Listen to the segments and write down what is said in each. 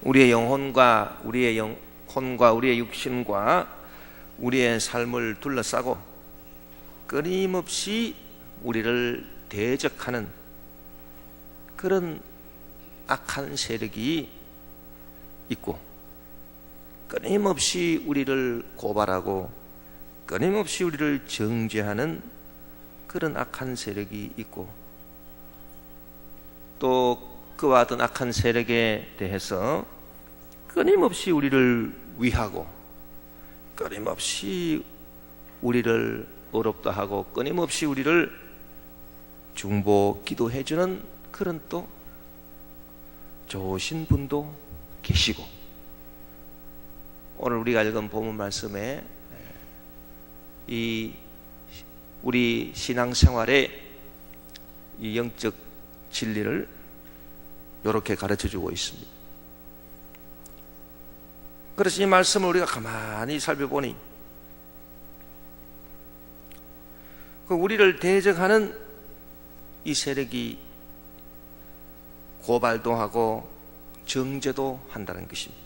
우리의 영혼과 우리의 육신과 우리의 삶을 둘러싸고 끊임없이 우리를 대적하는 그런 악한 세력이 있고, 끊임없이 우리를 고발하고 끊임없이 우리를 정죄하는 그런 악한 세력이 있고, 또 그와 같은 악한 세력에 대해서 끊임없이 우리를 위하고 끊임없이 우리를 어렵다 하고 끊임없이 우리를 중보 기도해주는 그런 또 좋으신 분도 계시고, 오늘 우리가 읽은 본문 말씀에 이 우리 신앙생활의 이 영적 진리를 이렇게 가르쳐주고 있습니다. 그래서 이 말씀을 우리가 가만히 살펴보니 우리를 대적하는 이 세력이 고발도 하고 정죄도 한다는 것입니다.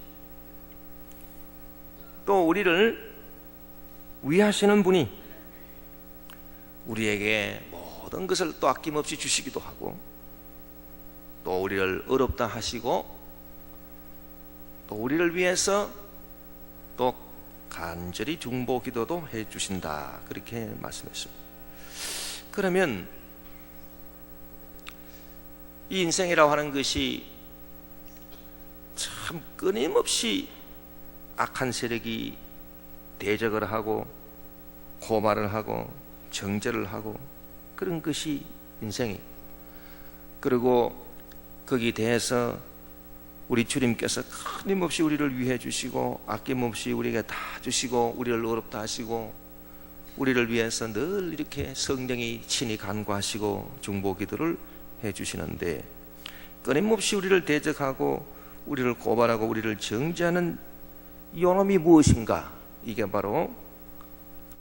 또 우리를 위하시는 분이 우리에게 모든 것을 또 아낌없이 주시기도 하고, 또 우리를 어렵다 하시고, 또 우리를 위해서 또 간절히 중보 기도도 해 주신다, 그렇게 말씀했습니다. 그러면 이 인생이라고 하는 것이 참 끊임없이 악한 세력이 대적을 하고 고발을 하고 정죄를 하고 그런 것이 인생이, 그리고 거기에 대해서 우리 주님께서 끊임없이 우리를 위해 주시고 아낌없이 우리에게 다 주시고 우리를 어렵다 하시고 우리를 위해서 늘 이렇게 성령이 친히 간구하시고 중보 기도를 해 주시는데, 끊임없이 우리를 대적하고 우리를 고발하고 우리를 정죄하는 이놈이 무엇인가? 이게 바로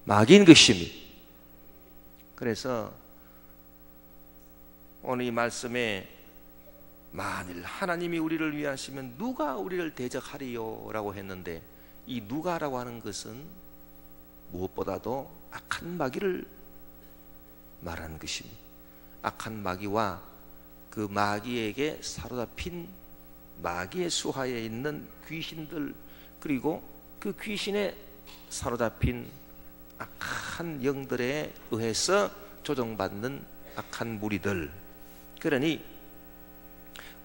마귀인 것입니다. 그래서 오늘 이 말씀에 만일 하나님이 우리를 위하시면 누가 우리를 대적하리요? 라고 했는데, 이 누가라고 하는 것은 무엇보다도 악한 마귀를 말하는 것입니다. 악한 마귀와 그 마귀에게 사로잡힌 마귀의 수하에 있는 귀신들, 그리고 그 귀신에 사로잡힌 악한 영들에 의해서 조종받는 악한 무리들, 그러니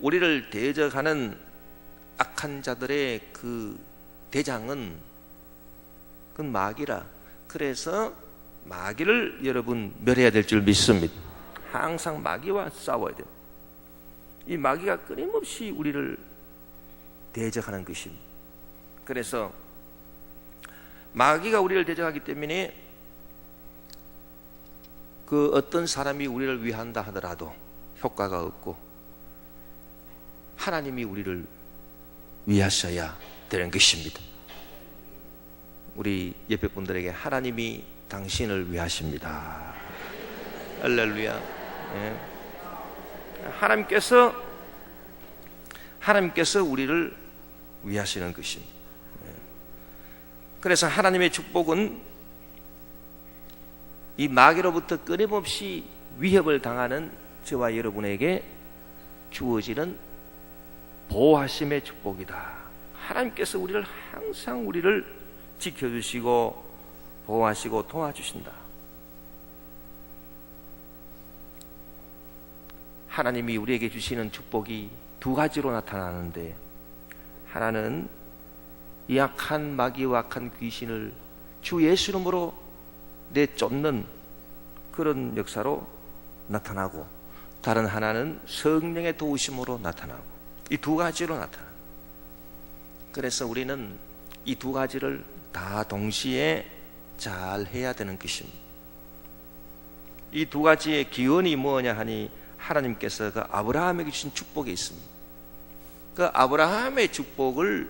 우리를 대적하는 악한 자들의 그 대장은 그건 마귀라. 그래서 마귀를 여러분 멸해야 될 줄 믿습니다. 항상 마귀와 싸워야 돼요. 이 마귀가 끊임없이 우리를 대적하는 것입니다. 그래서 마귀가 우리를 대적하기 때문에 그 어떤 사람이 우리를 위한다 하더라도 효과가 없고, 하나님이 우리를 위하셔야 되는 것입니다. 우리 옆에 분들에게 하나님이 당신을 위하십니다. 할렐루야. 네. 하나님께서 우리를 위하시는 것입니다. 네. 그래서 하나님의 축복은 이 마귀로부터 끊임없이 위협을 당하는 저와 여러분에게 주어지는 보호하심의 축복이다. 하나님께서 우리를 항상 우리를 지켜주시고 보호하시고 도와주신다. 하나님이 우리에게 주시는 축복이 두 가지로 나타나는데, 하나는 이 악한 마귀와 악한 귀신을 주 예수 이름으로 내쫓는 그런 역사로 나타나고, 다른 하나는 성령의 도우심으로 나타나고, 이 두 가지로 나타나요. 그래서 우리는 이 두 가지를 다 동시에 잘 해야 되는 것입니다. 이 두 가지의 기원이 뭐냐 하니, 하나님께서 그 아브라함에게 주신 축복이 있습니다. 그 아브라함의 축복을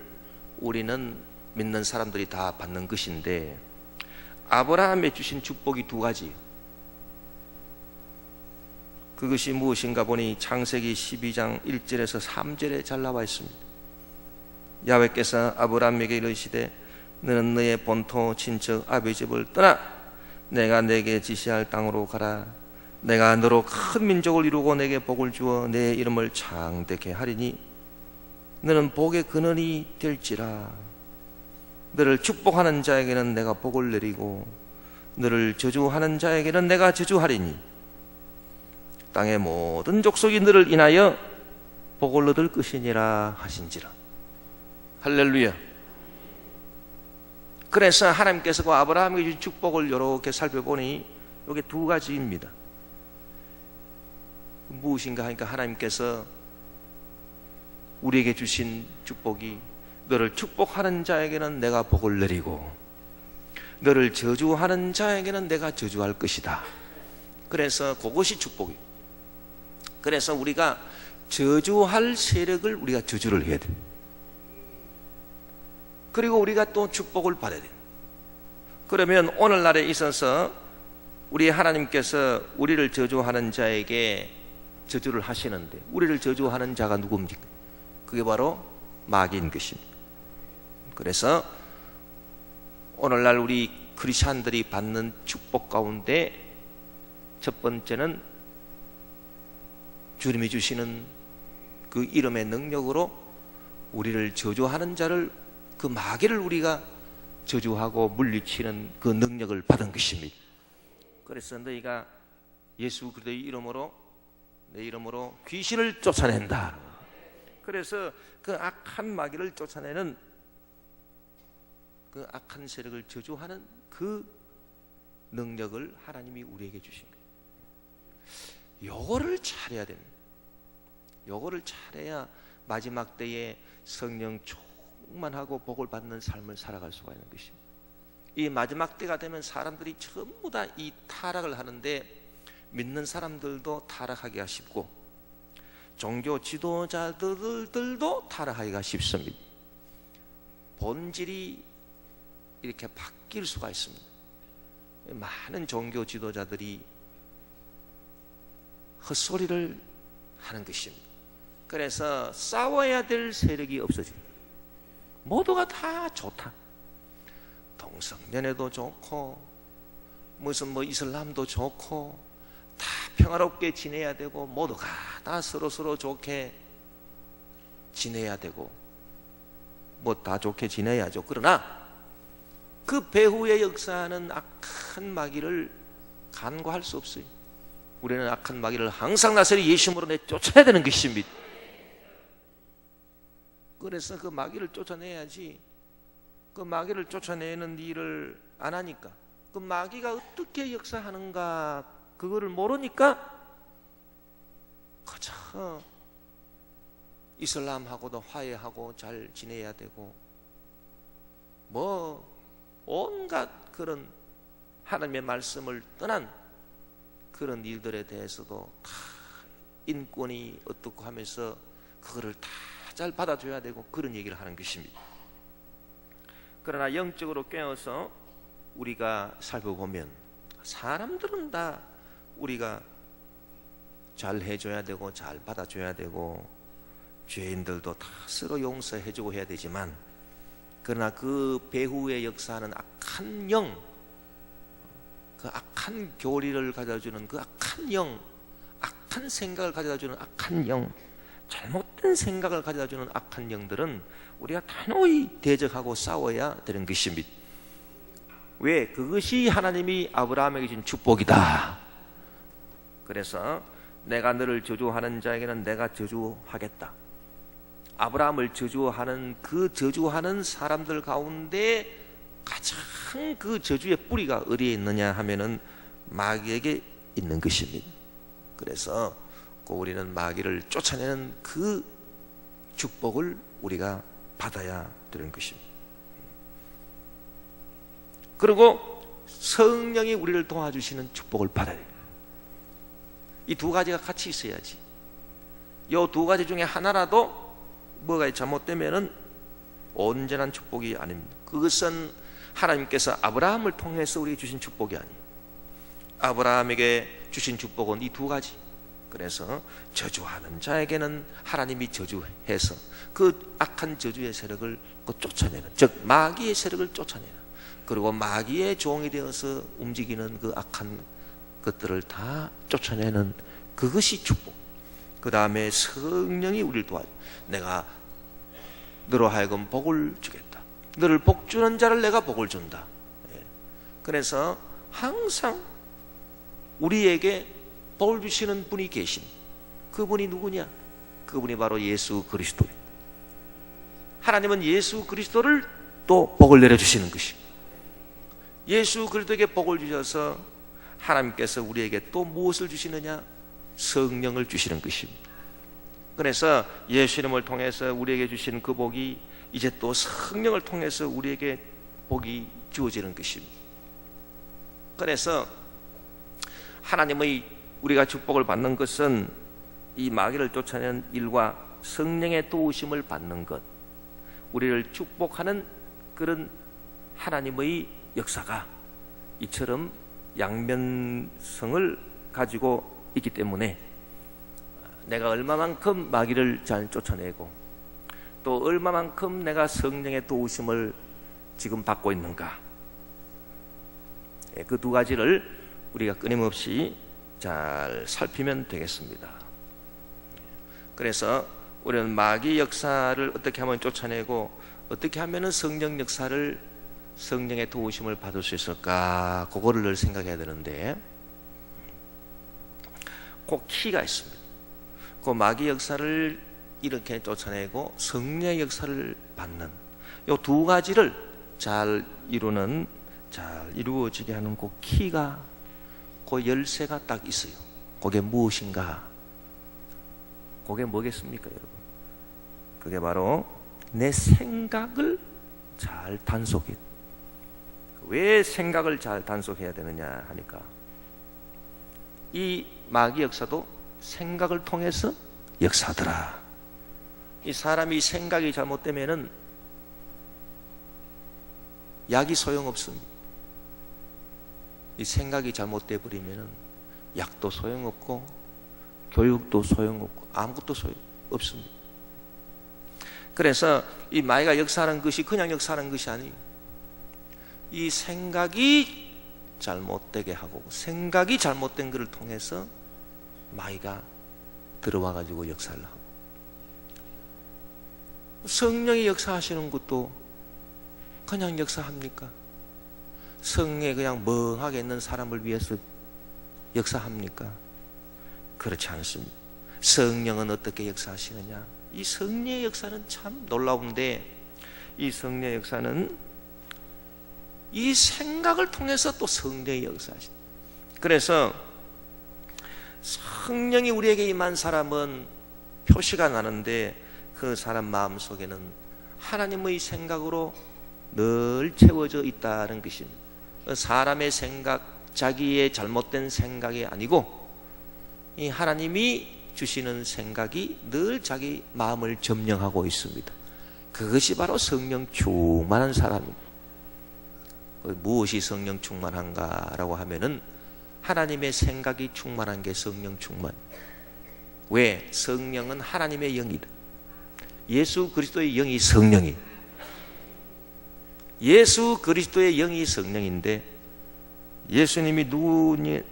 우리는 믿는 사람들이 다 받는 것인데, 아브라함에 주신 축복이 두 가지. 그것이 무엇인가 보니 창세기 12장 1절에서 3절에 잘 나와 있습니다. 야훼께서 아브라함에게 이르시되 너는 너의 본토 친척 아비 집을 떠나 내가 내게 지시할 땅으로 가라. 내가 너로 큰 민족을 이루고 내게 복을 주어 내 이름을 창대케 하리니 너는 복의 근원이 될지라. 너를 축복하는 자에게는 내가 복을 내리고 너를 저주하는 자에게는 내가 저주하리니 땅의 모든 족속이 너를 인하여 복을 얻을 것이니라 하신지라. 할렐루야. 그래서 하나님께서 그 아브라함에게 주신 축복을 이렇게 살펴보니 이게 두 가지입니다. 무엇인가 하니까 하나님께서 우리에게 주신 축복이 너를 축복하는 자에게는 내가 복을 내리고 너를 저주하는 자에게는 내가 저주할 것이다. 그래서 그것이 축복이에요. 그래서 우리가 저주할 세력을 우리가 저주를 해야 돼. 그리고 우리가 또 축복을 받아야 돼. 그러면 오늘날에 있어서 우리 하나님께서 우리를 저주하는 자에게 저주를 하시는데 우리를 저주하는 자가 누굽니까? 그게 바로 마귀인 것입니다. 그래서 오늘날 우리 크리스찬들이 받는 축복 가운데 첫 번째는 주님이 주시는 그 이름의 능력으로 우리를 저주하는 자를, 그 마귀를 우리가 저주하고 물리치는 그 능력을 받은 것입니다. 그래서 너희가 예수 그리스도의 이름으로 내 이름으로 귀신을 쫓아낸다. 그래서 그 악한 마귀를 쫓아내는 그 악한 세력을 저주하는 그 능력을 하나님이 우리에게 주신 거예요. 요거를 잘해야 됩니다. 요거를 잘해야 마지막 때에 성령 충만하고 복을 받는 삶을 살아갈 수가 있는 것입니다. 이 마지막 때가 되면 사람들이 전부 다 이 타락을 하는데 믿는 사람들도 타락하기가 쉽고 종교 지도자들도 타락하기가 쉽습니다. 본질이 이렇게 바뀔 수가 있습니다. 많은 종교 지도자들이 헛소리를 하는 것입니다. 그래서 싸워야 될 세력이 없어집니다. 모두가 다 좋다. 동성연애도 좋고 무슨 이슬람도 좋고 다 평화롭게 지내야 되고 모두가 다 서로 좋게 지내야 되고 다 좋게 지내야죠. 그러나 그 배후에 역사하는 악한 마귀를 간과할 수 없어요. 우리는 악한 마귀를 항상 나서리 예수님으로 내쫓아야 되는 것입니다. 그래서 그 마귀를 쫓아내야지. 그 마귀를 쫓아내는 일을 안 하니까, 그 마귀가 어떻게 역사하는가 그거를 모르니까 그저 이슬람하고도 화해하고 잘 지내야 되고 온갖 그런 하나님의 말씀을 떠난 그런 일들에 대해서도 다 인권이 어떻고 하면서 그거를 다 잘 받아줘야 되고 그런 얘기를 하는 것입니다. 그러나 영적으로 깨어서 우리가 살펴보면 사람들은 다 우리가 잘 해줘야 되고 잘 받아줘야 되고 죄인들도 다 서로 용서해주고 해야 되지만, 그러나 그 배후에 역사하는 악한 영, 그 악한 교리를 가져다주는 그 악한 영, 악한 생각을 가져다주는 악한 영, 잘못된 생각을 가져다주는 악한 영들은 우리가 단호히 대적하고 싸워야 되는 것입니다. 왜? 그것이 하나님이 아브라함에게 준 축복이다. 그래서 내가 너를 저주하는 자에게는 내가 저주하겠다. 아브라함을 저주하는 그 저주하는 사람들 가운데 가장 그 저주의 뿌리가 어디에 있느냐 하면은 마귀에게 있는 것입니다. 그래서 우리는 마귀를 쫓아내는 그 축복을 우리가 받아야 되는 것입니다. 그리고 성령이 우리를 도와주시는 축복을 받아야 돼요. 이 두 가지가 같이 있어야지. 이 두 가지 중에 하나라도 뭐가 잘못되면은 온전한 축복이 아닙니다. 그것은 하나님께서 아브라함을 통해서 우리에게 주신 축복이 아니에요. 아브라함에게 주신 축복은 이 두 가지. 그래서 저주하는 자에게는 하나님이 저주해서 그 악한 저주의 세력을 쫓아내는, 즉 마귀의 세력을 쫓아내는, 그리고 마귀의 종이 되어서 움직이는 그 악한 것들을 다 쫓아내는 그것이 축복. 그 다음에 성령이 우리를 도와줘. 내가 너로 하여금 복을 주겠다. 너를 복주는 자를 내가 복을 준다. 그래서 항상 우리에게 복을 주시는 분이 계신, 그분이 누구냐? 그분이 바로 예수 그리스도예요. 하나님은 예수 그리스도를 또 복을 내려주시는 것이, 예수 그리스도에게 복을 주셔서 하나님께서 우리에게 또 무엇을 주시느냐? 성령을 주시는 것입니다. 그래서 예수 이름을 통해서 우리에게 주시는 그 복이 이제 또 성령을 통해서 우리에게 복이 주어지는 것입니다. 그래서 하나님의 우리가 축복을 받는 것은 이 마귀를 쫓아내는 일과 성령의 도우심을 받는 것, 우리를 축복하는 그런 하나님의 역사가 이처럼 양면성을 가지고 있기 때문에 내가 얼마만큼 마귀를 잘 쫓아내고 또 얼마만큼 내가 성령의 도우심을 지금 받고 있는가, 그 두 가지를 우리가 끊임없이 잘 살피면 되겠습니다. 그래서 우리는 마귀 역사를 어떻게 하면 쫓아내고 어떻게 하면 성령 역사를, 성령의 도우심을 받을 수 있을까, 그거를 늘 생각해야 되는데, 그 키가 있습니다. 그 마귀 역사를 이렇게 쫓아내고 성령의 역사를 받는 이 두 가지를 잘 이루는, 잘 이루어지게 하는 그 키가, 그 열쇠가 딱 있어요. 그게 무엇인가? 그게 뭐겠습니까, 여러분? 그게 바로 내 생각을 잘 단속해. 왜 생각을 잘 단속해야 되느냐 하니까, 이 마귀 역사도 생각을 통해서 역사하더라. 이 사람이 생각이 잘못되면은 약이 소용없습니다. 이 생각이 잘못돼 버리면은 약도 소용없고 교육도 소용없고 아무것도 소용없습니다. 그래서 이 마귀가 역사하는 것이 그냥 역사하는 것이 아니에요. 이 생각이 잘못되게 하고 생각이 잘못된 것을 통해서 마귀가 들어와 가지고 역사를 하고, 성령이 역사하시는 것도 그냥 역사합니까? 성령에 그냥 멍하게 있는 사람을 위해서 역사합니까? 그렇지 않습니다. 성령은 어떻게 역사하시느냐? 이 성령의 역사는 참 놀라운데, 이 성령의 역사는 이 생각을 통해서 또 성령이 역사하신다. 그래서 성령이 우리에게 임한 사람은 표시가 나는데 그 사람 마음속에는 하나님의 생각으로 늘 채워져 있다는 것입니다. 사람의 생각, 자기의 잘못된 생각이 아니고 이 하나님이 주시는 생각이 늘 자기 마음을 점령하고 있습니다. 그것이 바로 성령 충만한 사람입니다. 무엇이 성령 충만한가라고 하면은 하나님의 생각이 충만한 게 성령 충만. 왜? 성령은 하나님의 영이다. 예수 그리스도의 영이 성령이, 예수 그리스도의 영이 성령인데, 예수님이 누구냐?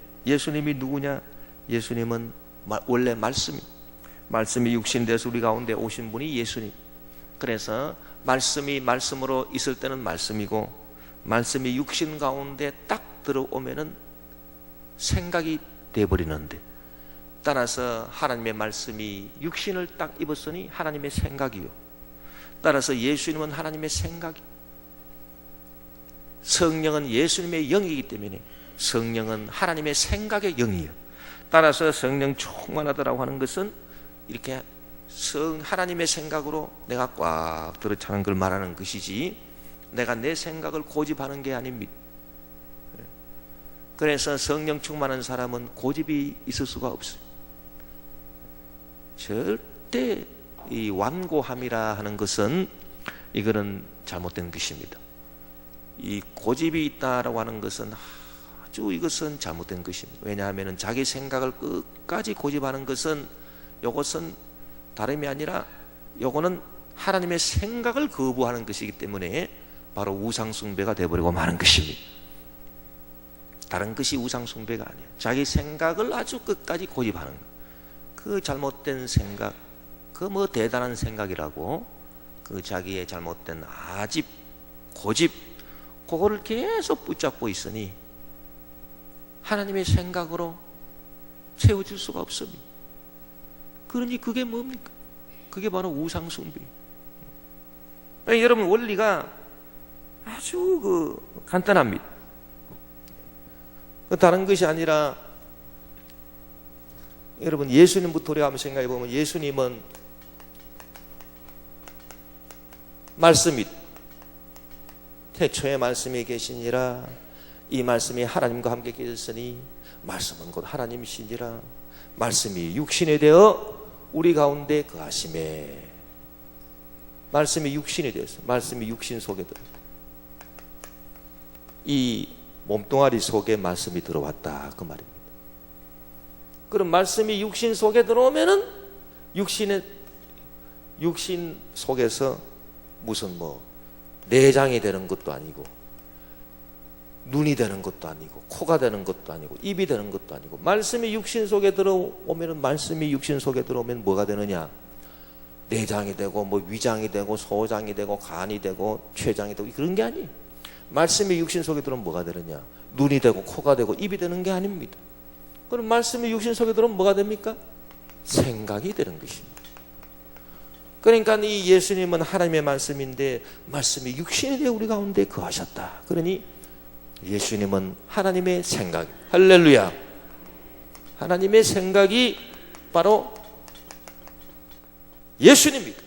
예수님은 원래 말씀이 육신돼서 우리 가운데 오신 분이 예수님. 그래서 말씀이 말씀으로 있을 때는 말씀이고, 말씀이 육신 가운데 딱 들어오면은 생각이 돼버리는데, 따라서 하나님의 말씀이 육신을 딱 입었으니 하나님의 생각이요, 따라서 예수님은 하나님의 생각이, 성령은 예수님의 영이기 때문에 성령은 하나님의 생각의 영이에요. 따라서 성령 충만하다라고 하는 것은 이렇게 하나님의 생각으로 내가 꽉 들어차는 걸 말하는 것이지, 내가 내 생각을 고집하는 게 아닙니다. 그래서 성령 충만한 사람은 고집이 있을 수가 없어요. 절대 이 완고함이라 하는 것은 이거는 잘못된 것입니다. 이 고집이 있다라고 하는 것은 아주 이것은 잘못된 것입니다. 왜냐하면 자기 생각을 끝까지 고집하는 것은, 이것은 다름이 아니라 요거는 하나님의 생각을 거부하는 것이기 때문에 바로 우상숭배가 되어버리고 마는 것입니다. 다른 것이 우상숭배가 아니에요. 자기 생각을 아주 끝까지 고집하는 것. 그 잘못된 생각, 그 뭐 대단한 생각이라고, 그 자기의 잘못된 아집, 고집, 그거를 계속 붙잡고 있으니 하나님의 생각으로 채워줄 수가 없습니다. 그러니 그게 뭡니까? 그게 바로 우상숭배. 여러분, 원리가 아주 간단합니다. 다른 것이 아니라, 여러분 예수님부터 우리가 한번 생각해 보면, 예수님은 말씀이, 태초에 말씀이 계시니라, 이 말씀이 하나님과 함께 계셨으니 말씀은 곧 하나님이시니라, 말씀이 육신이 되어 우리 가운데 거하심에. 말씀이 육신이 되었어요. 말씀이 육신 속에 들어, 이 몸뚱아리 속에 말씀이 들어왔다, 그 말입니다. 그럼 말씀이 육신 속에 들어오면은 육신 속에서 무슨 내장이 되는 것도 아니고, 눈이 되는 것도 아니고, 코가 되는 것도 아니고, 입이 되는 것도 아니고, 말씀이 육신 속에 들어오면은, 말씀이 육신 속에 들어오면 뭐가 되느냐? 내장이 되고, 위장이 되고, 소장이 되고, 간이 되고, 췌장이 되고, 그런 게 아니에요. 말씀이 육신 속에 들어오면 뭐가 되느냐? 눈이 되고, 코가 되고, 입이 되는 게 아닙니다. 그럼 말씀이 육신 속에 들어오면 뭐가 됩니까? 생각이 되는 것입니다. 그러니까 이 예수님은 하나님의 말씀인데, 말씀이 육신이 되어 우리 가운데 거하셨다. 그러니 예수님은 하나님의 생각, 할렐루야, 하나님의 생각이 바로 예수님입니다.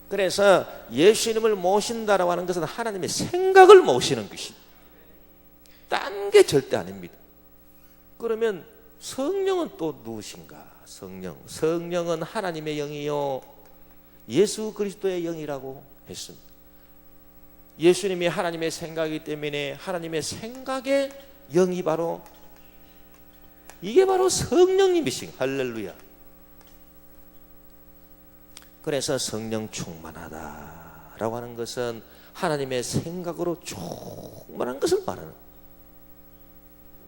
그래서 예수님을 모신다라고 하는 것은 하나님의 생각을 모시는 것입니다. 딴 게 절대 아닙니다. 그러면 성령은 또 누구신가? 성령은 하나님의 영이요 예수 그리스도의 영이라고 했습니다. 예수님이 하나님의 생각이기 때문에 하나님의 생각의 영이 바로, 이게 바로 성령님이신, 할렐루야. 그래서 성령 충만하다라고 하는 것은 하나님의 생각으로 충만한 것을 말하는 거예요.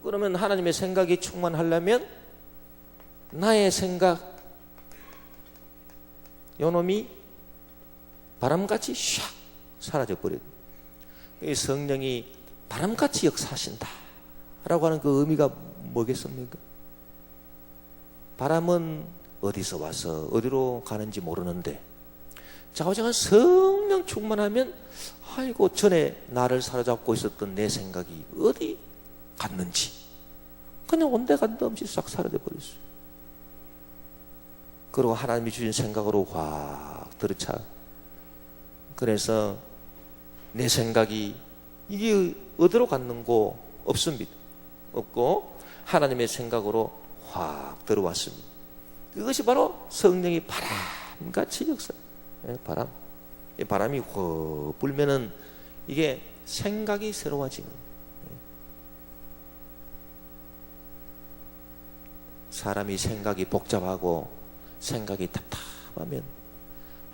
그러면 하나님의 생각이 충만하려면 나의 생각, 요놈이 바람같이 샥 사라져버려요. 성령이 바람같이 역사하신다 라고 하는 그 의미가 뭐겠습니까? 바람은 어디서 와서 어디로 가는지 모르는데, 자오자가 성령 충만하면, 아이고 전에 나를 사로잡고 있었던 내 생각이 어디 갔는지 그냥 온데간데 없이 싹 사라져 버렸어요. 그리고 하나님이 주신 생각으로 확 들어차. 그래서 내 생각이 이게 어디로 갔는고 없습니다. 없고 하나님의 생각으로 확 들어왔습니다. 그것이 바로 성령이 바람같이 역사. 바람. 이 바람이 확 불면은 이게 생각이 새로워지는. 사람이 생각이 복잡하고 생각이 답답하면,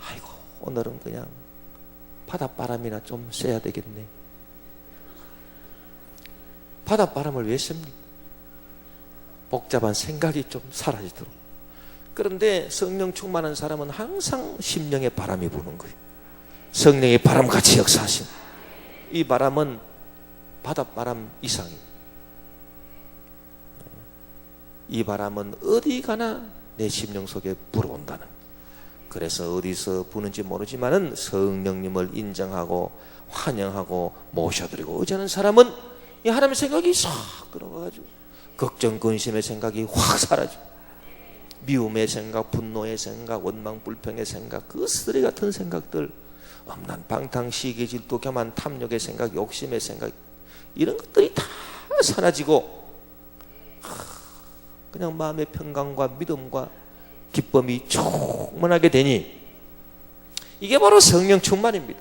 아이고 오늘은 그냥 바닷바람이나 좀 쐬야 되겠네. 바닷바람을 왜 쐭니까? 복잡한 생각이 좀 사라지도록. 그런데 성령 충만한 사람은 항상 심령에 바람이 부는 거예요. 성령의 바람같이 역사하신 이 바람은 바닷바람 이상이에요. 이 바람은 어디 가나 내 심령 속에 불어온다는. 그래서 어디서 부는지 모르지만은 성령님을 인정하고 환영하고 모셔드리고 의지하는 사람은 이 하나님의 생각이 싹 들어가가지고 걱정 근심의 생각이 확 사라지고, 미움의 생각, 분노의 생각, 원망 불평의 생각, 그 쓰레기 같은 생각들, 엄난 방탕 시기 질투 교만 탐욕의 생각, 욕심의 생각, 이런 것들이 다 사라지고 그냥 마음의 평강과 믿음과 기쁨이 충만하게 되니, 이게 바로 성령 충만입니다.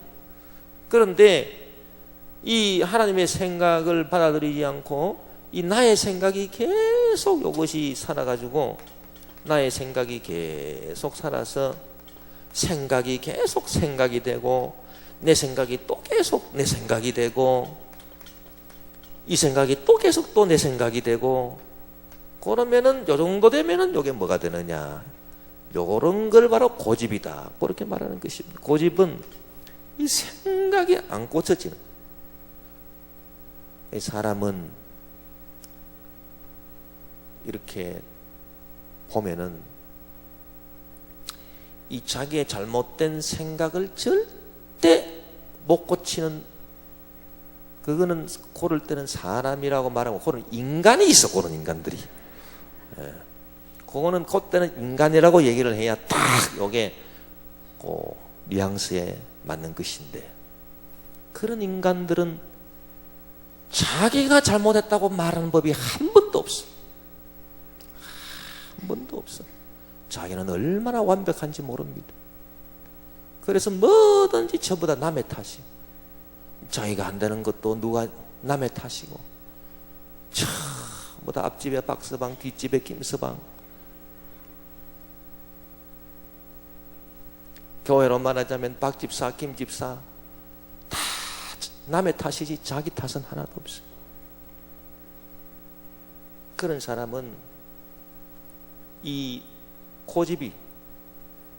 그런데 이 하나님의 생각을 받아들이지 않고 이 나의 생각이 계속 이것이 살아가지고 나의 생각이 계속 살아서 생각이 계속 생각이 되고 내 생각이 또 계속 내 생각이 되고 이 생각이 또 계속 또 내 생각이 되고 그러면은 요 정도 되면은 요게 뭐가 되느냐, 요런 걸 바로 고집이다, 그렇게 말하는 것입니다. 고집은 이 생각이 안 고쳐지는, 이 사람은 이렇게 보면은 이 자기의 잘못된 생각을 절대 못 고치는, 그거는 고를 때는 사람이라고 말하고 그런 인간이 있어. 그런 인간들이, 그거는 그때는 인간이라고 얘기를 해야 딱 요게 그 뉘앙스에 맞는 것인데, 그런 인간들은 자기가 잘못했다고 말하는 법이 한 번도 없어. 한 번도 없어. 자기는 얼마나 완벽한지 모릅니다. 그래서 뭐든지 전부 다 남의 탓이, 자기가 안 되는 것도 누가 남의 탓이고, 전부 다 앞집에 박서방, 뒷집에 김서방, 교회로 말하자면 박집사, 김집사, 다 남의 탓이지 자기 탓은 하나도 없어요. 그런 사람은 이 고집이,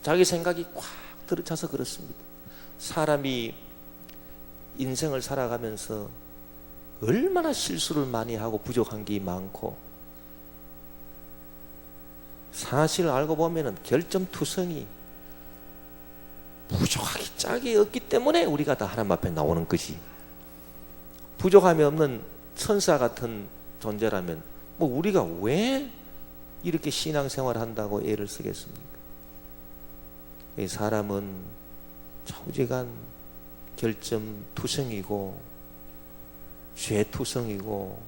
자기 생각이 꽉 들어차서 그렇습니다. 사람이 인생을 살아가면서 얼마나 실수를 많이 하고 부족한 게 많고, 사실 알고 보면은 결점투성이 부족하기 짝이 없기 때문에 우리가 다 하나님 앞에 나오는 것이, 부족함이 없는 천사 같은 존재라면 뭐 우리가 왜 이렇게 신앙생활 한다고 애를 쓰겠습니까? 이 사람은 좌우지간 결점투성이고 죄투성이고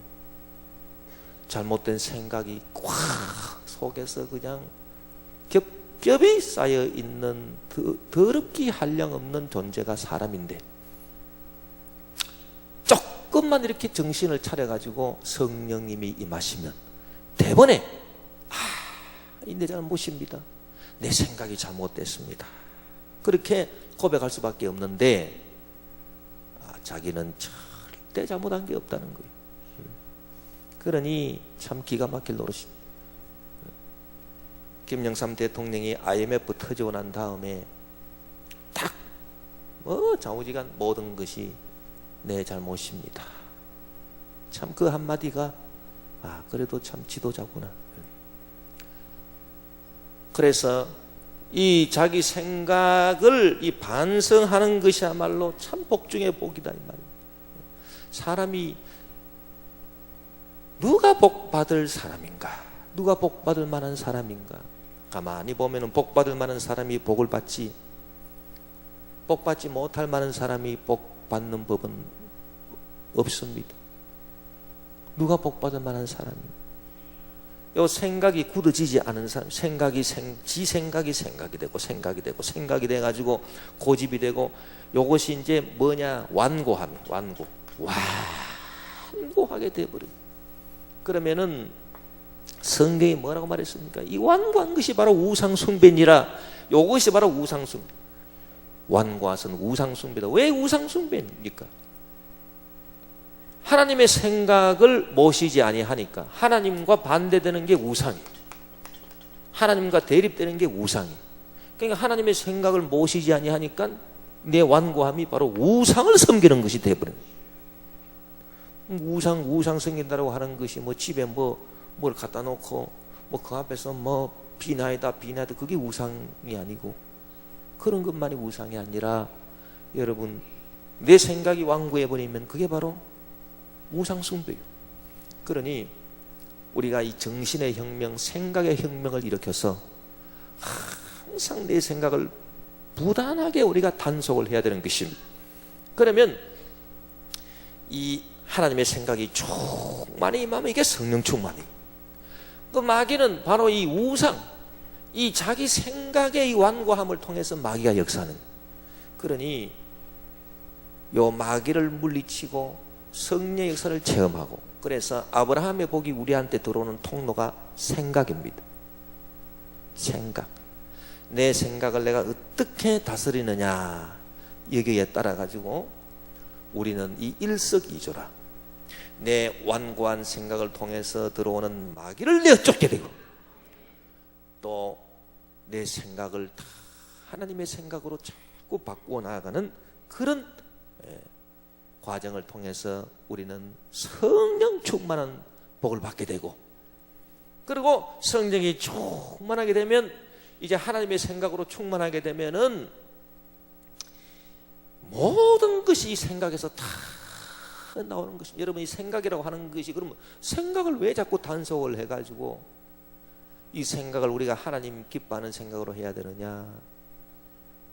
잘못된 생각이 꽉 속에서 그냥 겹겹이 쌓여있는 더럽기 한량없는 존재가 사람인데, 조금만 이렇게 정신을 차려가지고 성령님이 임하시면 대번에 이 내 잘못입니다, 내 생각이 잘못됐습니다, 그렇게 고백할 수밖에 없는데, 자기는 절대 잘못한 게 없다는 거예요. 그러니 참 기가 막힐 노릇입니다. 김영삼 대통령이 IMF 터지고 난 다음에 딱 좌우지간 모든 것이 내 잘못입니다. 참 그 한마디가 그래도 참 지도자구나. 그래서 이 자기 생각을 이 반성하는 것이야말로 참 복중의 복이다 이 말이에요. 사람이 누가 복받을 사람인가, 누가 복받을 만한 사람인가, 가만히 보면은 복받을 만한 사람이 복을 받지, 복받지 못할 만한 사람이 복받는 법은 없습니다. 누가 복받을 만한 사람인가? 요 생각이 굳어지지 않은 사람, 지 생각이 되고 생각이 되고 생각이 돼가지고 고집이 되고, 요것이 이제 뭐냐, 완고하게 돼버려. 그러면은 성경이 뭐라고 말했습니까? 이 완고한 것이 바로 우상숭배니라. 요것이 바로 우상숭배. 완고하선 우상숭배다. 왜 우상숭배입니까? 하나님의 생각을 모시지 아니하니까. 하나님과 반대되는 게 우상이에요. 하나님과 대립되는 게 우상이에요. 그러니까 하나님의 생각을 모시지 아니하니까 내 완고함이 바로 우상을 섬기는 것이 되어버려요. 우상 섬긴다라고 하는 것이 뭐 집에 뭘 갖다 놓고 뭐 그 앞에서 뭐 비나이다 그게 우상이 아니고, 그런 것만이 우상이 아니라 여러분, 내 생각이 완고해 버리면 그게 바로 우상숭배예요. 그러니 우리가 이 정신의 혁명, 생각의 혁명을 일으켜서 항상 내 생각을 부단하게 우리가 단속을 해야 되는 것입니다. 그러면 이 하나님의 생각이 충만히 임하면 이게 성령 충만이. 그 마귀는 바로 이 우상, 이 자기 생각의 이 완고함을 통해서 마귀가 역사하는. 그러니 요 마귀를 물리치고 성령의 역사를 체험하고, 그래서 아브라함의 복이 우리한테 들어오는 통로가 생각입니다. 생각. 내 생각을 내가 어떻게 다스리느냐, 여기에 따라 가지고 우리는 이 일석이조라, 내 완고한 생각을 통해서 들어오는 마귀를 내어 쫓게 되고, 또 내 생각을 다 하나님의 생각으로 자꾸 바꾸어 나아가는 그런 과정을 통해서 우리는 성령 충만한 복을 받게 되고, 그리고 성령이 충만하게 되면, 이제 하나님의 생각으로 충만하게 되면은 모든 것이 이 생각에서 다 나오는 것입니다. 여러분, 이 생각이라고 하는 것이, 그러면 생각을 왜 자꾸 단속을 해가지고 이 생각을 우리가 하나님 기뻐하는 생각으로 해야 되느냐?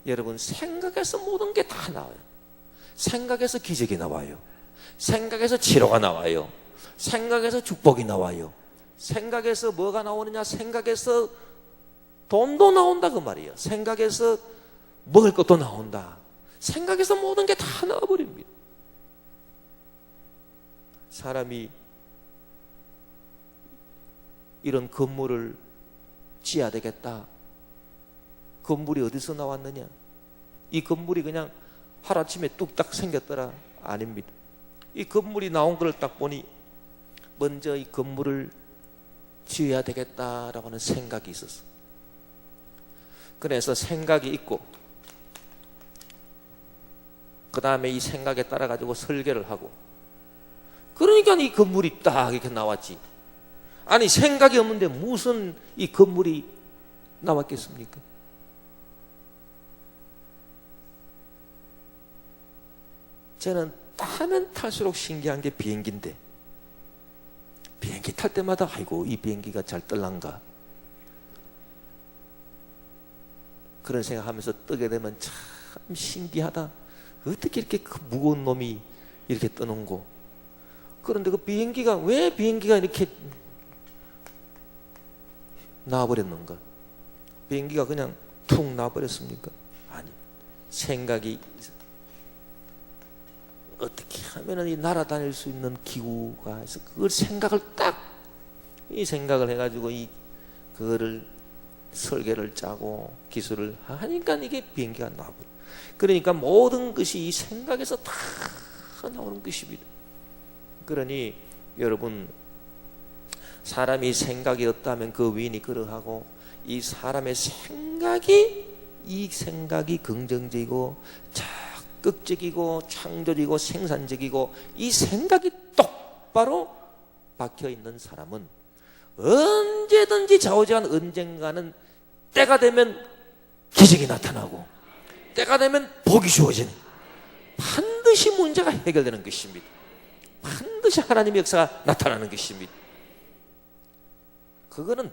여러분, 생각에서 모든 게 다 나와요. 생각에서 기적이 나와요. 생각에서 치료가 나와요. 생각에서 축복이 나와요. 생각에서 뭐가 나오느냐? 생각에서 돈도 나온다 그 말이에요. 생각에서 먹을 것도 나온다. 생각에서 모든 게 다 나와버립니다. 사람이 이런 건물을 지어야 되겠다. 건물이 어디서 나왔느냐? 이 건물이 그냥 하루아침에 뚝딱 생겼더라? 아닙니다. 이 건물이 나온 걸 딱 보니 먼저 이 건물을 지어야 되겠다라고 하는 생각이 있었어. 그래서 생각이 있고, 그 다음에 이 생각에 따라 가지고 설계를 하고, 그러니까 이 건물이 딱 이렇게 나왔지. 아니, 생각이 없는데 무슨 이 건물이 나왔겠습니까? 저는 타면 탈수록 신기한 게 비행기인데, 비행기 탈 때마다 아이고 이 비행기가 잘 떨란가, 그런 생각하면서 뜨게 되면 참 신기하다. 어떻게 이렇게 그 무거운 놈이 이렇게 떠는고. 그런데 그 비행기가, 왜 비행기가 이렇게 나와버렸는가? 비행기가 그냥 툭 나와버렸습니까? 아니, 생각이 어떻게 하면 이 날아다닐 수 있는 기구가 해서 그걸 생각을 딱, 이 생각을 해가지고 그거를 설계를 짜고 기술을 하니까 이게 비행기가 나와버려. 그러니까 모든 것이 이 생각에서 다 나오는 것입니다. 그러니 여러분, 사람이 생각이 없다면 그 위인이 그러하고, 이 사람의 생각이, 이 생각이 긍정적이고 적극적이고 창조적이고 생산적이고, 이 생각이 똑바로 박혀 있는 사람은 언제든지 좌우지간 언젠가는 때가 되면 기적이 나타나고, 때가 되면 복이 주어지는, 반드시 문제가 해결되는 것입니다. 반드시 하나님의 역사가 나타나는 것입니다. 그거는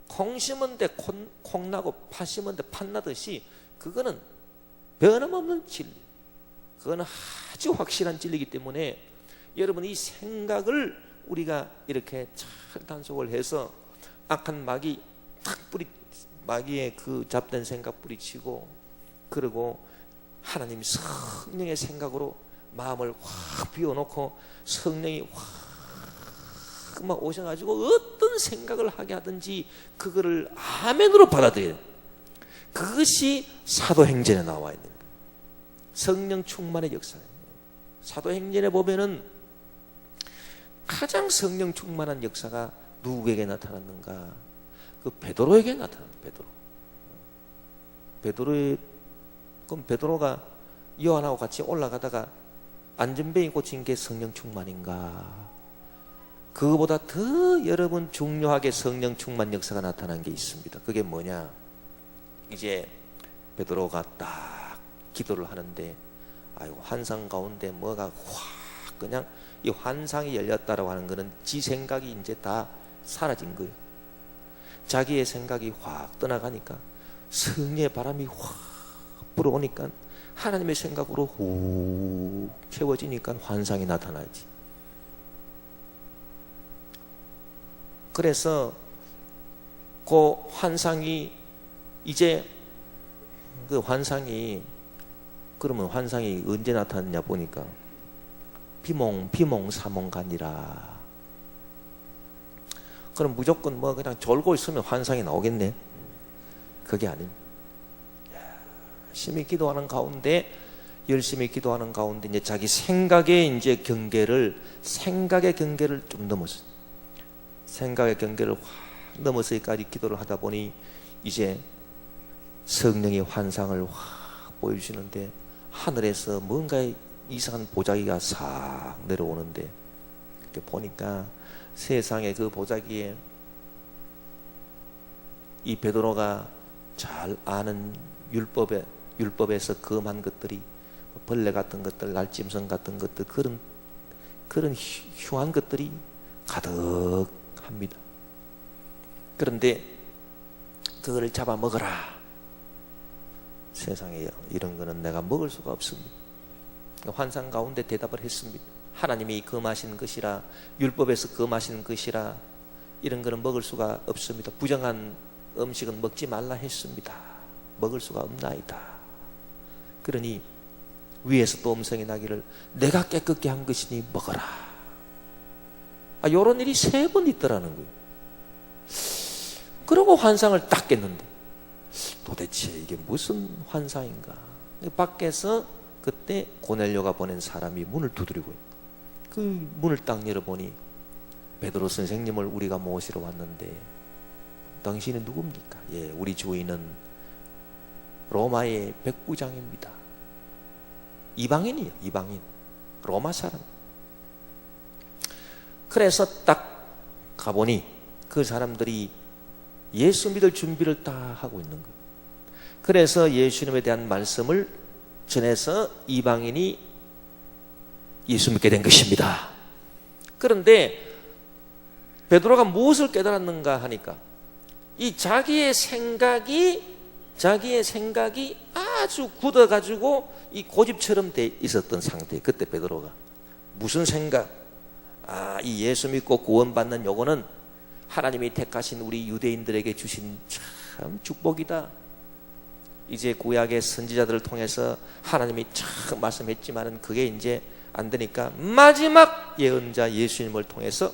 콩 심은 데 콩 나고 팥 심은 데 팥 나듯이, 그거는 변함없는 진리, 그거는 아주 확실한 진리이기 때문에 여러분, 이 생각을 우리가 이렇게 잘 단속을 해서 악한 마귀 탁 마귀의 그 잡된 생각 뿌리치고, 그리고 하나님 성령의 생각으로 마음을 확 비워놓고 성령이 확 막 오셔가지고 어떤 생각을 하게 하든지 그거를 아멘으로 받아들여요. 그것이 사도행전에 나와 있는 거예요. 성령 충만의 역사예요. 사도행전에 보면은 가장 성령 충만한 역사가 누구에게 나타났는가? 그 베드로에게 나타납니다. 그럼 베드로가 요한하고 같이 올라가다가 안전뱅이 꽂힌 게 성령 충만인가? 그거보다 더 여러분 중요하게 성령 충만 역사가 나타난 게 있습니다. 그게 뭐냐? 이제 베드로가 딱 기도를 하는데, 아이고, 환상 가운데 뭐가 확, 그냥 이 환상이 열렸다라고 하는 거는 지 생각이 이제 다 사라진 거예요. 자기의 생각이 확 떠나가니까 성령의 바람이 확 불어오니까 하나님의 생각으로 훅 채워지니까 환상이 나타나지. 그래서 그 환상이 이제 그 환상이 그러면 환상이 언제 나타났냐 보니까 비몽사몽간이라. 그럼 무조건 뭐 그냥 졸고 있으면 환상이 나오겠네? 그게 아닙니다. 열심히 기도하는 가운데 이제 자기 생각의 경계를 좀 넘었어요. 생각의 경계를 확 넘어서기까지 기도를 하다 보니 이제 성령의 환상을 확 보여주시는데, 하늘에서 뭔가 이상한 보자기가 싹 내려오는데, 이렇게 보니까 세상의 그 보자기에 이 베드로가 잘 아는 율법에서 금한 것들이, 벌레 같은 것들, 날짐승 같은 것들, 그런 흉한 것들이 가득합니다. 그런데 그거를 잡아 먹어라. 세상에 이런 거는 내가 먹을 수가 없습니다. 환상 가운데 대답을 했습니다. 하나님이 금하신 것이라, 율법에서 금하신 것이라, 이런 거는 먹을 수가 없습니다. 부정한 음식은 먹지 말라 했습니다. 먹을 수가 없나이다. 그러니 위에서 또 음성이 나기를 내가 깨끗게 한 것이니 먹어라. 이런 일이 3번 있더라는 거예요. 그러고 환상을 딱 깼는데 도대체 이게 무슨 환상인가. 밖에서 그때 고넬료가 보낸 사람이 문을 두드리고 있는, 그 문을 딱 열어보니 베드로 선생님을 우리가 모시러 왔는데 당신은 누굽니까? 예, 우리 주인은 로마의 백부장입니다. 이방인이에요. 이방인, 로마 사람. 그래서 딱 가보니 그 사람들이 예수 믿을 준비를 다 하고 있는 거예요. 그래서 예수님에 대한 말씀을 전해서 이방인이 예수 믿게 된 것입니다. 그런데 베드로가 무엇을 깨달았는가 하니까, 이 자기의 생각이 아주 굳어가지고 이 고집처럼 돼 있었던 상태. 그때 베드로가 무슨 생각? 이 예수 믿고 구원받는 요거는 하나님이 택하신 우리 유대인들에게 주신 참 축복이다. 이제 구약의 선지자들을 통해서 하나님이 참 말씀했지만은 그게 이제 안 되니까 마지막 예언자 예수님을 통해서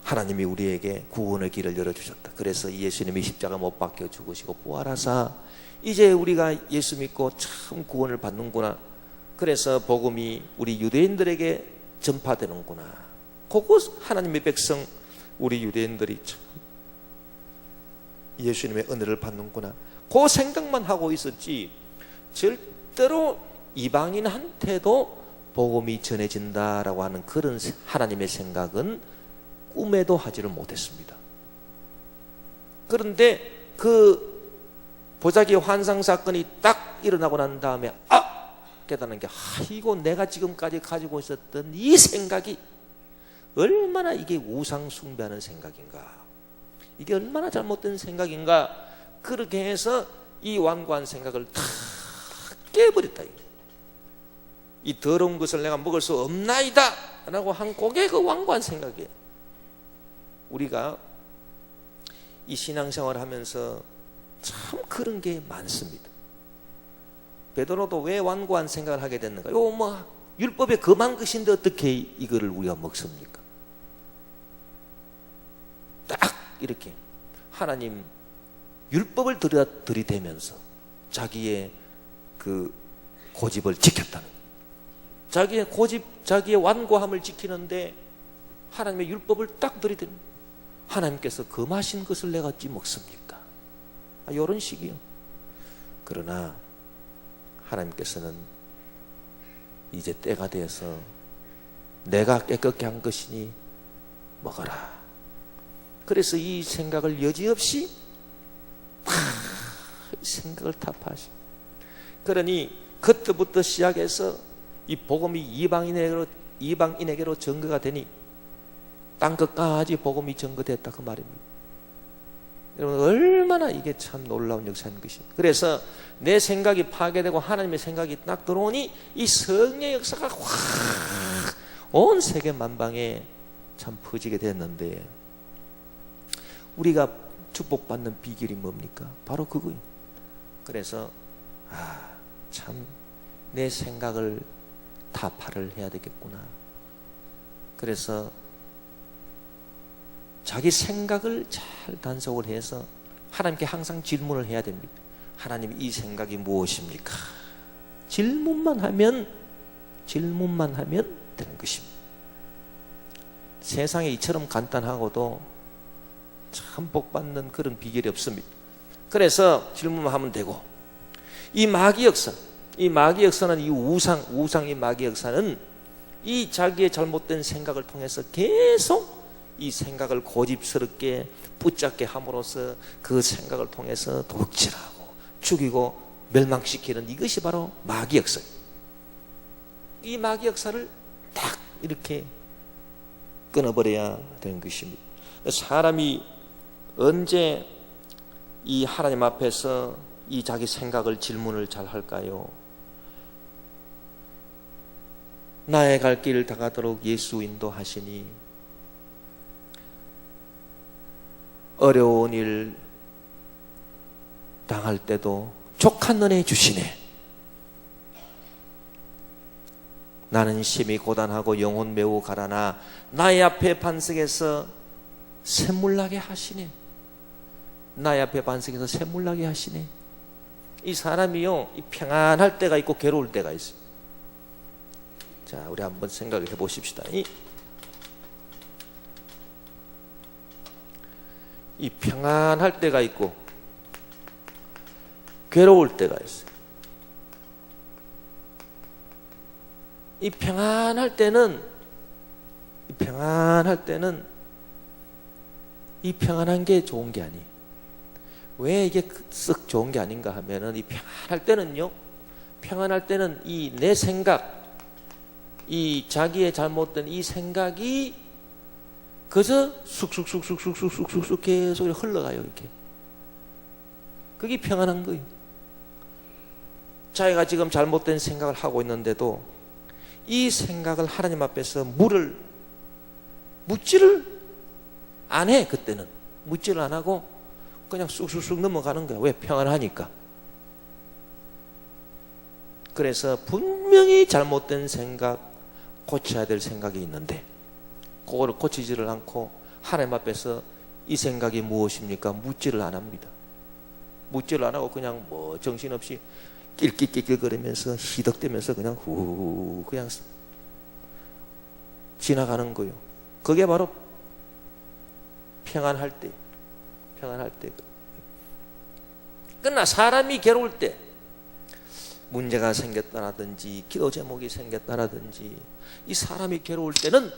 하나님이 우리에게 구원의 길을 열어주셨다. 그래서 예수님이 십자가 못 박혀 죽으시고 부활하사 이제 우리가 예수 믿고 참 구원을 받는구나. 그래서 복음이 우리 유대인들에게 전파되는구나. 그거 하나님의 백성 우리 유대인들이 참 예수님의 은혜를 받는구나. 그 생각만 하고 있었지 절대로 이방인한테도 복음이 전해진다라고 하는 그런 하나님의 생각은 꿈에도 하지를 못했습니다. 그런데 그 보자기 환상 사건이 딱 일어나고 난 다음에 깨닫는 게, 이거 내가 지금까지 가지고 있었던 이 생각이 얼마나 이게 우상 숭배하는 생각인가, 이게 얼마나 잘못된 생각인가. 그렇게 해서 이 완고한 생각을 다 깨버렸다. 이 더러운 것을 내가 먹을 수 없나이다 라고 한 그게 그 완고한 생각이에요. 우리가 이 신앙생활을 하면서 참 그런 게 많습니다. 베드로도 왜 완고한 생각을 하게 됐는가? 율법에 금한 것인데 어떻게 이거를 우리가 먹습니까? 딱 이렇게 하나님 율법을 들이대면서 자기의 그 고집을 지켰다는 거예요. 자기의 고집, 자기의 완고함을 지키는데 하나님의 율법을 딱 들이대는, 하나님께서 금하신 것을 내가 어찌 먹습니까? 이런 식이요. 그러나 하나님께서는 이제 때가 되어서 내가 깨끗게 한 것이니 먹어라. 그래서 이 생각을 여지없이 생각을 타파하시. 그러니 그때부터 시작해서 이 복음이 이방인에게로 전거가 되니 땅 끝까지 복음이 전거됐다 그 말입니다. 여러분 얼마나 이게 참 놀라운 역사인 것입니다. 그래서 내 생각이 파괴되고 하나님의 생각이 딱 들어오니 이 성령의 역사가 확 온 세계 만방에 참 퍼지게 됐는데, 우리가 축복받는 비결이 뭡니까? 바로 그거예요. 그래서 참 내 생각을 타파를 해야 되겠구나. 그래서 자기 생각을 잘 단속을 해서 하나님께 항상 질문을 해야 됩니다. 하나님, 이 생각이 무엇입니까? 질문만 하면 되는 것입니다. 세상에 이처럼 간단하고도 참 복받는 그런 비결이 없습니다. 그래서 질문만 하면 되고, 이 마귀 역사는 이 우상의 마귀 역사는 이 자기의 잘못된 생각을 통해서 계속 이 생각을 고집스럽게 붙잡게 함으로써 그 생각을 통해서 도둑질하고 죽이고 멸망시키는 이것이 바로 마귀 역사예요. 이 마귀 역사를 딱 이렇게 끊어버려야 되는 것입니다. 사람이 언제 이 하나님 앞에서 이 자기 생각을 질문을 잘 할까요? 나의 갈 길을 다가도록 예수 인도하시니, 어려운 일 당할 때도 족한 은혜 주시네. 나는 심히 고단하고 영혼 매우 가라나 나의 앞에 반석에서 샘물나게 하시네. 나의 앞에 반석에서 샘물나게 하시네. 이 사람이요, 이 평안할 때가 있고 괴로울 때가 있어요. 자, 우리 한번 생각해 보십시다. 이 평안할 때가 있고 괴로울 때가 있어요. 이 평안할 때는 이 평안한 게 좋은 게 아니에요. 왜 이게 썩 좋은 게 아닌가 하면은, 이 평안할 때는 이 내 생각, 이 자기의 잘못된 이 생각이 그저 쑥쑥 계속 흘러가요. 이렇게. 그게 평안한 거예요. 자기가 지금 잘못된 생각을 하고 있는데도 이 생각을 하나님 앞에서 묻지를 안 해. 그때는 묻지를 안 하고 그냥 쑥쑥 넘어가는 거야. 왜? 평안하니까. 그래서 분명히 잘못된 생각, 고쳐야 될 생각이 있는데 그거를 고치지를 않고 하나님 앞에서 이 생각이 무엇입니까? 묻지를 안 합니다. 묻지를 안 하고 그냥 뭐 정신없이 낄낄거리면서 희덕대면서 그냥 그냥 지나가는 거예요. 그게 바로 평안할 때. 그러나 사람이 괴로울 때, 문제가 생겼다라든지 기도 제목이 생겼다라든지, 이 사람이 괴로울 때는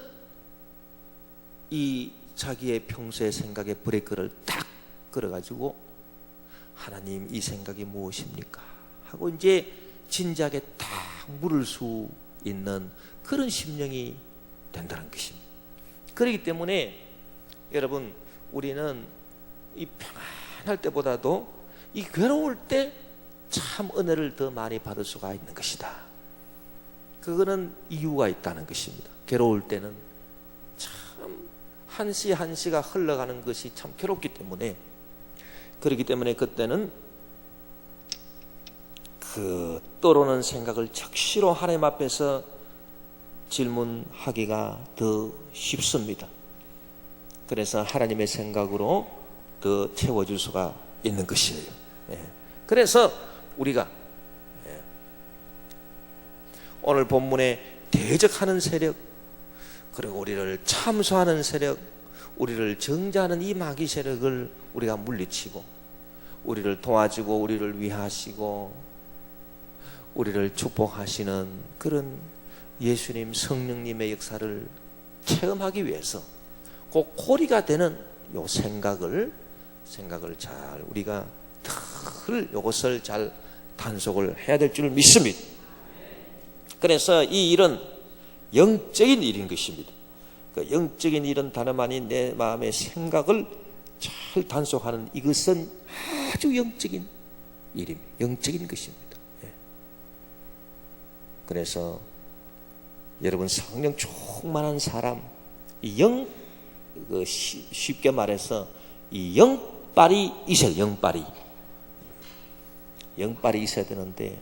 이 자기의 평소의 생각에 브레이크를 딱 걸어가지고, 하나님, 이 생각이 무엇입니까? 하고 이제 진지하게 딱 물을 수 있는 그런 심령이 된다는 것입니다. 그렇기 때문에 여러분, 우리는 이 평안할 때보다도 이 괴로울 때 참 은혜를 더 많이 받을 수가 있는 것이다. 그거는 이유가 있다는 것입니다. 괴로울 때는 참 한시 한시가 흘러가는 것이 참 괴롭기 때문에, 그렇기 때문에 그때는 그 떠오르는 생각을 적시로 하나님 앞에서 질문하기가 더 쉽습니다. 그래서 하나님의 생각으로 더 채워줄 수가 있는 것이에요. 그래서 우리가 오늘 본문에 대적하는 세력, 그리고 우리를 참소하는 세력, 우리를 정죄하는 이 마귀 세력을 우리가 물리치고, 우리를 도와주고 우리를 위하시고 우리를 축복하시는 그런 예수님, 성령님의 역사를 체험하기 위해서 그 고리가 되는 요 생각을 잘 우리가 요것을 잘 단속을 해야 될 줄 믿습니다. 그래서 이 일은 영적인 일인 것입니다. 그 영적인 일은 다름 아닌 내 마음의 생각을 잘 단속하는 이것은 아주 영적인 일입니다. 영적인 것입니다. 그래서 여러분, 성령 충만한 사람, 쉽게 말해서 이 영빨이 있어요. 영빨이. 영빨이 있어야 되는데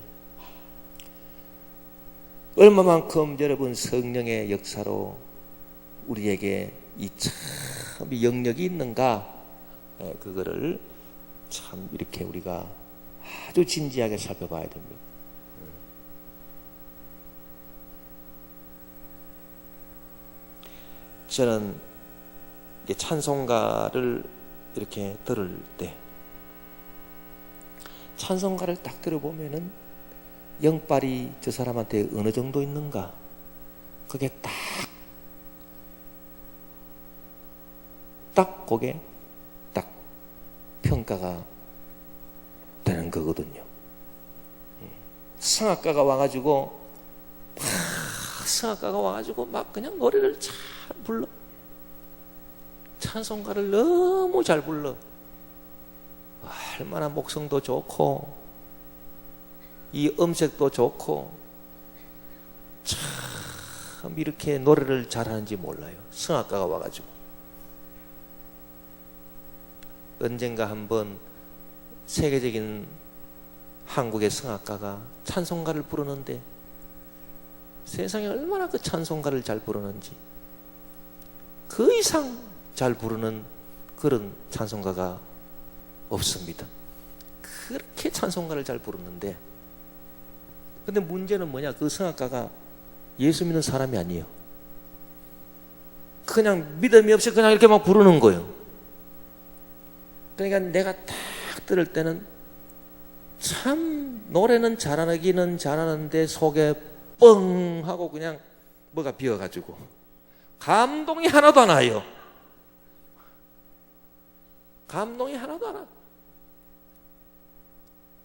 얼마만큼 여러분 성령의 역사로 우리에게 이 참 영역이 있는가, 그거를 참 이렇게 우리가 아주 진지하게 살펴봐야 됩니다. 저는 찬송가를 이렇게 들을 때 찬송가를 딱 들어보면은 영빨이 저 사람한테 어느 정도 있는가, 그게 딱 그게 딱 평가가 되는 거거든요. 성악가가 와가지고 막 그냥 노래를 잘 불러. 찬송가를 너무 잘 불러. 얼마나 목성도 좋고 이 음색도 좋고 참 이렇게 노래를 잘하는지 몰라요. 성악가가 와가지고. 언젠가 한번 세계적인 한국의 성악가가 찬송가를 부르는데 세상에 얼마나 그 찬송가를 잘 부르는지, 그 이상 잘 부르는 그런 찬송가가 없습니다. 그렇게 찬송가를 잘 부르는데, 근데 문제는 뭐냐, 그 성악가가 예수 믿는 사람이 아니에요. 그냥 믿음이 없이 그냥 이렇게 막 부르는 거예요. 그러니까 내가 딱 들을 때는 참 노래는 잘하기는 잘하는데 속에 뻥 하고 그냥 뭐가 비어가지고 감동이 하나도 안 와요. 감동이 하나도 안 와.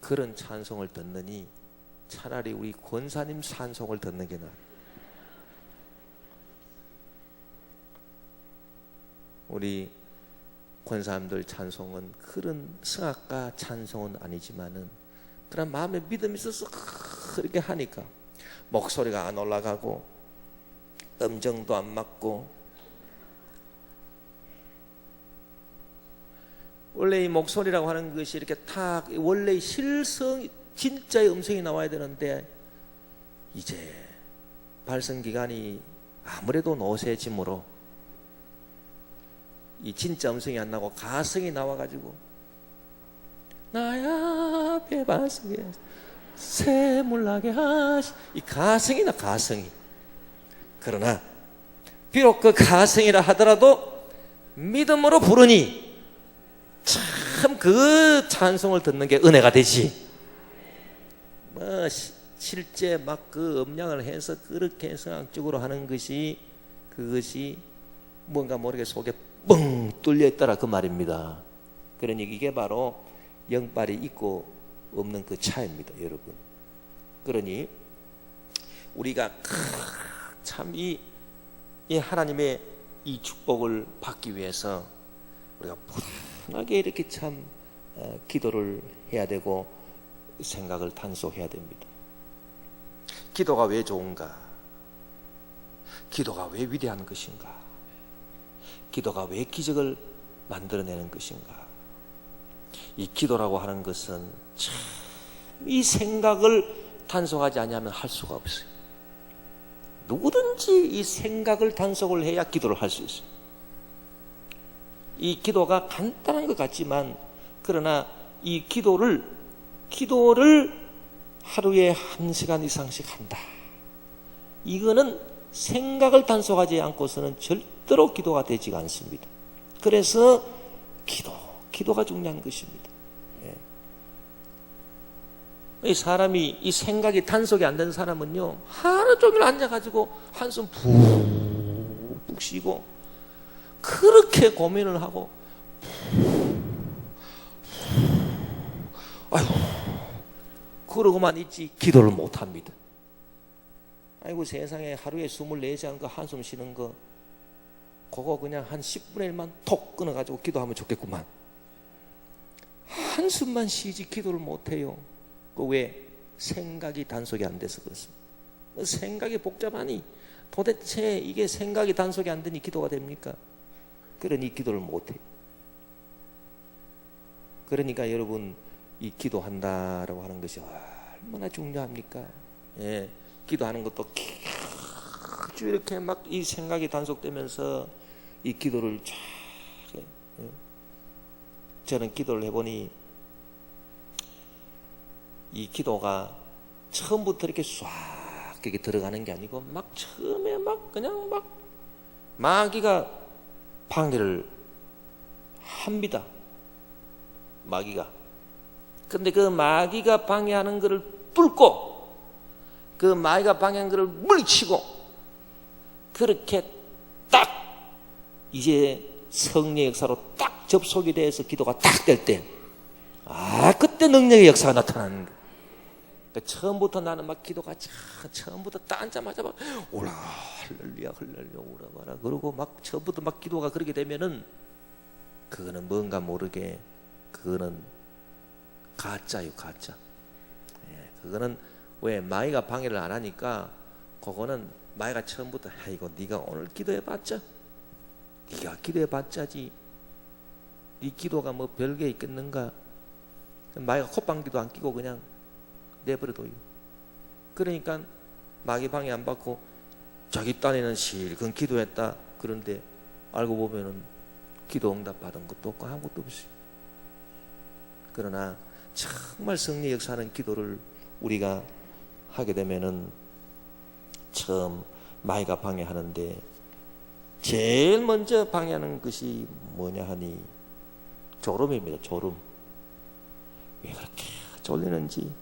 그런 찬송을 듣느니 차라리 우리 권사님 찬송을 듣는 게 나아요. 우리 권사님들 찬송은 그런 성악가 찬송은 아니지만은 그런 마음에 믿음이 있어서 그렇게 하니까 목소리가 안 올라가고 음정도 안 맞고, 원래 이 목소리라고 하는 것이 이렇게 탁 원래 실성 진짜의 음성이 나와야 되는데 이제 발성 기간이 아무래도 노쇠짐으로 이 진짜 음성이 안 나고 가성이 나와가지고 나야 배바스게 새물나게 하시, 이 가성이 나, 가성이. 그러나 비록 그 가성이라 하더라도 믿음으로 부르니 참 그 찬송을 듣는 게 은혜가 되지. 뭐 실제 막 그 음량을 해서 그렇게 성악적으로 하는 것이, 그것이 뭔가 모르게 속에 뻥 뚫려 있더라, 그 말입니다. 그러니 이게 바로 영빨이 있고 없는 그 차이입니다, 여러분. 그러니 우리가 참 이 하나님의 이 축복을 받기 위해서 우리가 분하게 이렇게 참 기도를 해야 되고 생각을 단속해야 됩니다. 기도가 왜 좋은가? 기도가 왜 위대한 것인가? 기도가 왜 기적을 만들어내는 것인가? 이 기도라고 하는 것은 참 이 생각을 단속하지 않으면 할 수가 없어요. 누구든지 이 생각을 단속을 해야 기도를 할 수 있어요. 이 기도가 간단한 것 같지만, 그러나 이 기도를 하루에 1시간 이상씩 한다. 이거는 생각을 단속하지 않고서는 절대로 기도가 되지가 않습니다. 그래서 기도가 중요한 것입니다. 이 사람이 이 생각이 단속이 안 된 사람은요, 하루 종일 앉아가지고 한숨 푹푹 쉬고 그렇게 고민을 하고 아이고 그러고만 있지 기도를 못합니다. 아이고 세상에 하루에 24시간 그 한숨 쉬는 거 그거 그냥 한 10분의 1만 톡 끊어가지고 기도하면 좋겠구만. 한숨만 쉬지 기도를 못해요. 그 왜? 생각이 단속이 안 돼서 그렇습니다. 생각이 복잡하니 도대체 이게 생각이 단속이 안 되니 기도가 됩니까? 그러니 기도를 못해요. 그러니까 여러분, 이 기도한다라고 하는 것이 얼마나 중요합니까? 예, 기도하는 것도 아주 이렇게 막 이 생각이 단속되면서 이 기도를 쫙, 저는 기도를 해보니 이 기도가 처음부터 이렇게 싹 이렇게 들어가는 게 아니고 막 처음에 막 그냥 막 마귀가 방해를 합니다. 마귀가. 근데 그 마귀가 방해하는 것을 뚫고 그 마귀가 방해하는 것을 물리치고 그렇게 딱 이제 성령의 역사로 딱 접속이 돼서 기도가 딱 될 때, 그때 능력의 역사가 나타나는 거예요. 그러니까 처음부터 나는 막 기도가 처음부터 딱 앉자마자 막 오라 할렐루야 할렐루야 오라 그러고 막 처음부터 막 기도가 그렇게 되면은 그거는 뭔가 모르게 그거는 가짜요, 가짜. 예, 그거는 왜 마귀가 방해를 안 하니까 그거는 마귀가 처음부터 이거 네가 오늘 기도해봤자 네가 기도해봤자지 네 기도가 뭐 별게 있겠는가. 마귀가 콧방귀도 안 끼고 그냥 내버려둬요. 그러니까 마귀 방해 안 받고 자기 딴에는 실컷 기도했다. 그런데 알고 보면은 기도 응답 받은 것도 없고 아무것도 없어요. 그러나 정말 성령 역사하는 기도를 우리가 하게 되면은 처음 마귀가 방해하는데 제일 먼저 방해하는 것이 뭐냐 하니 졸음입니다. 졸음. 왜 그렇게 졸리는지.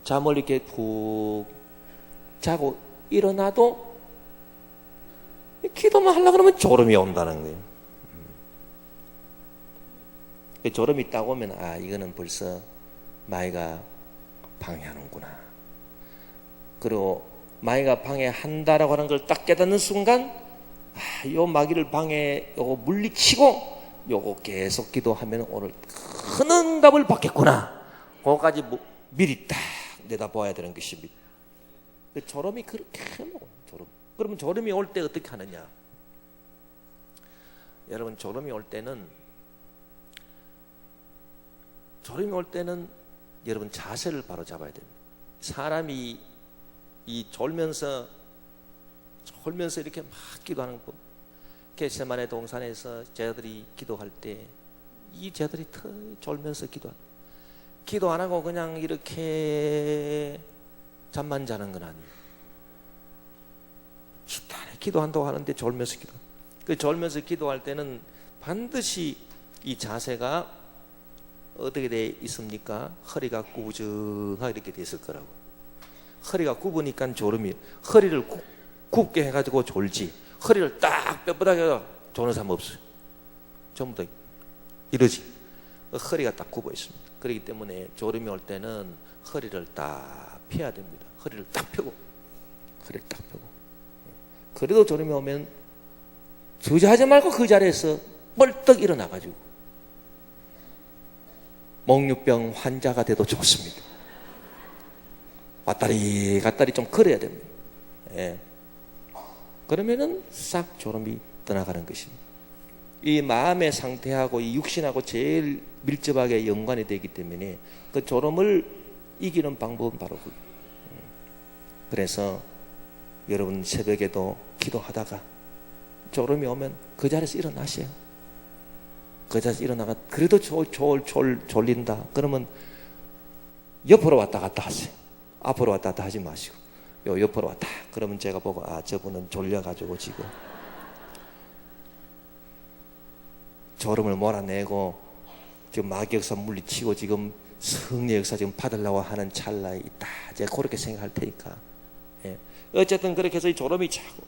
잠을 이렇게 푹 자고 일어나도 기도만 하려고 그러면 졸음이 온다는 거예요. 졸음이 딱 오면 이거는 벌써 마귀가 방해하는구나. 그리고 마귀가 방해한다라고 하는 걸 딱 깨닫는 순간 요 마귀를 요거 물리치고 요거 계속 기도하면 오늘 큰 응답을 받겠구나. 그거까지 미리 딱 내다봐야 되는 것입니다. 졸음이 그렇게 먹어요. 졸음. 그러면 졸음이 올 때 어떻게 하느냐? 여러분 졸음이 올 때는 여러분 자세를 바로 잡아야 됩니다. 사람이 이 졸면서 이렇게 막 기도하는 법. 겟세마네 동산에서 제자들이 기도할 때 이 제자들이 졸면서 기도 안 하고 그냥 이렇게 잠만 자는 건 아니에요. 기도한다고 하는데 졸면서 졸면서 기도할 때는 반드시 이 자세가 어떻게 돼 있습니까? 허리가 꾸정하게 이렇게 돼 있을 거라고. 허리가 굽으니까 졸음이, 허리를 굽게 해가지고 졸지, 허리를 딱 뻣뻣하게 해서 조는 사람 없어요. 전부 다 이러지. 허리가 딱 굽어 있습니다. 그렇기 때문에 졸음이 올 때는 허리를 딱 펴야 됩니다. 허리를 딱 펴고. 그래도 졸음이 오면 주저하지 말고 그 자리에서 벌떡 일어나가지고 몽유병 환자가 돼도 좋습니다. 왔다리 갔다리 좀 걸어야 됩니다. 예. 그러면은 싹 졸음이 떠나가는 것입니다. 이 마음의 상태하고 이 육신하고 제일 밀접하게 연관이 되기 때문에 그 졸음을 이기는 방법은 바로 그거예요. 그래서 여러분 새벽에도 기도하다가 졸음이 오면 그 자리에서 일어나세요. 그 자리에서 일어나가 그래도 졸린다. 그러면 옆으로 왔다 갔다 하세요. 앞으로 왔다 갔다 하지 마시고 옆으로 왔다. 그러면 제가 보고 저분은 졸려가지고 지금 졸음을 몰아내고 지금 마귀 역사 물리치고 지금 성령 역사 지금 받으려고 하는 찰나에 있다. 제가 그렇게 생각할 테니까. 예. 어쨌든 그렇게 해서 이 졸음이 차고.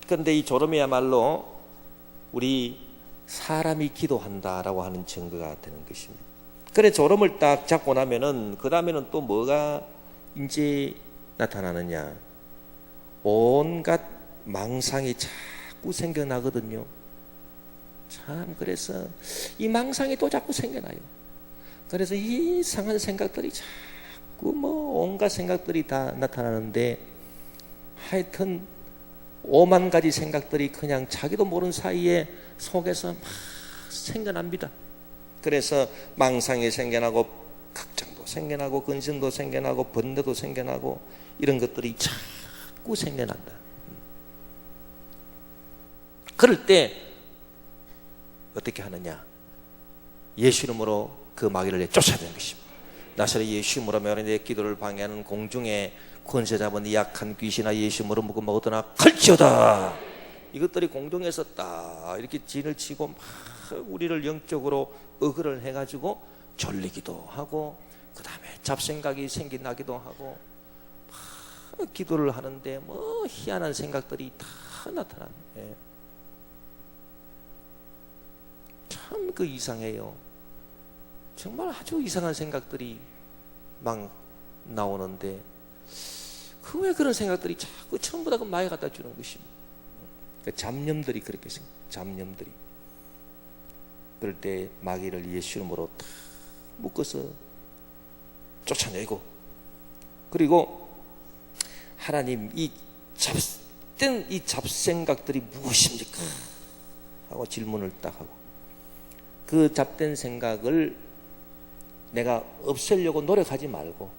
그런데 이 졸음이야말로 우리 사람이 기도한다라고 하는 증거가 되는 것입니다. 그래 졸음을 딱 잡고 나면은 그 다음에는 또 뭐가 이제 나타나느냐? 온갖 망상이 자꾸 생겨나거든요. 참 그래서 이 망상이 또 자꾸 생겨나요. 그래서 이상한 생각들이 자꾸 온갖 생각들이 다 나타나는데 하여튼 5만 가지 생각들이 그냥 자기도 모르는 사이에 속에서 막 생겨납니다. 그래서 망상이 생겨나고 걱정도 생겨나고 근심도 생겨나고 번뇌도 생겨나고 이런 것들이 자꾸 생겨난다. 그럴 때 어떻게 하느냐? 예수 이름으로 그 마귀를 쫓아야 되는 것입니다. 나사렛 예수 이름으로 내 기도를 방해하는 공중에 권세 잡은 이 약한 귀신아 예수 이름으로 먹으나 걸지어다. 이것들이 공중에서 딱 이렇게 진을 치고 막 우리를 영적으로 억울을 해가지고 졸리기도 하고 그 다음에 잡생각이 생겨나기도 하고 막 기도를 하는데 뭐 희한한 생각들이 다 나타나는. 참 그 이상해요. 정말 아주 이상한 생각들이 막 나오는데 그 왜 그런 생각들이 자꾸 전부 다 그 마에 갖다 주는 것입니다. 잡념들이 그렇게 생겨. 잡념들이. 그럴 때 마귀를 예수 이름으로 다 묶어서 쫓아내고, 그리고 하나님 이 잡된 이 잡생각들이 무엇입니까? 하고 질문을 딱 하고, 그 잡된 생각을 내가 없애려고 노력하지 말고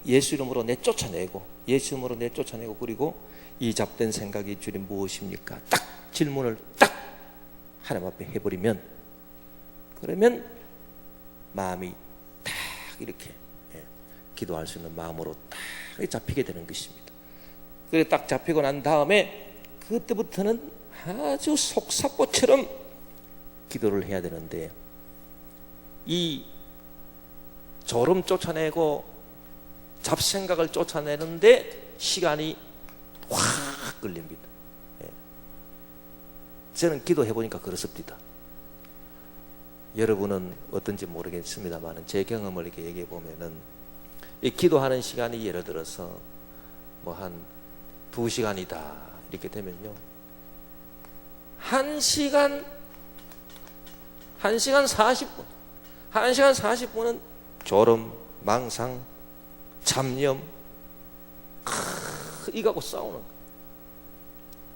예수 이름으로 내쫓아내고, 예수 이름으로 내쫓아내고, 그리고 이 잡된 생각이 주님 무엇입니까? 딱 질문을 딱 하나님 앞에 해버리면, 그러면 마음이 딱 이렇게 기도할 수 있는 마음으로 딱 잡히게 되는 것입니다. 그래 딱 잡히고 난 다음에 그때부터는 아주 속사포처럼 기도를 해야 되는데, 이 졸음 쫓아내고 잡생각을 쫓아내는데 시간이 확 걸립니다. 저는 기도해 보니까 그렇습니다. 여러분은 어떤지 모르겠습니다만 제 경험을 이렇게 얘기해 보면은 이 기도하는 시간이 예를 들어서 뭐 한 2시간이다 이렇게 되면요, 1시간 40분 1시간 40분은 졸음, 망상, 잡념 이거하고 싸우는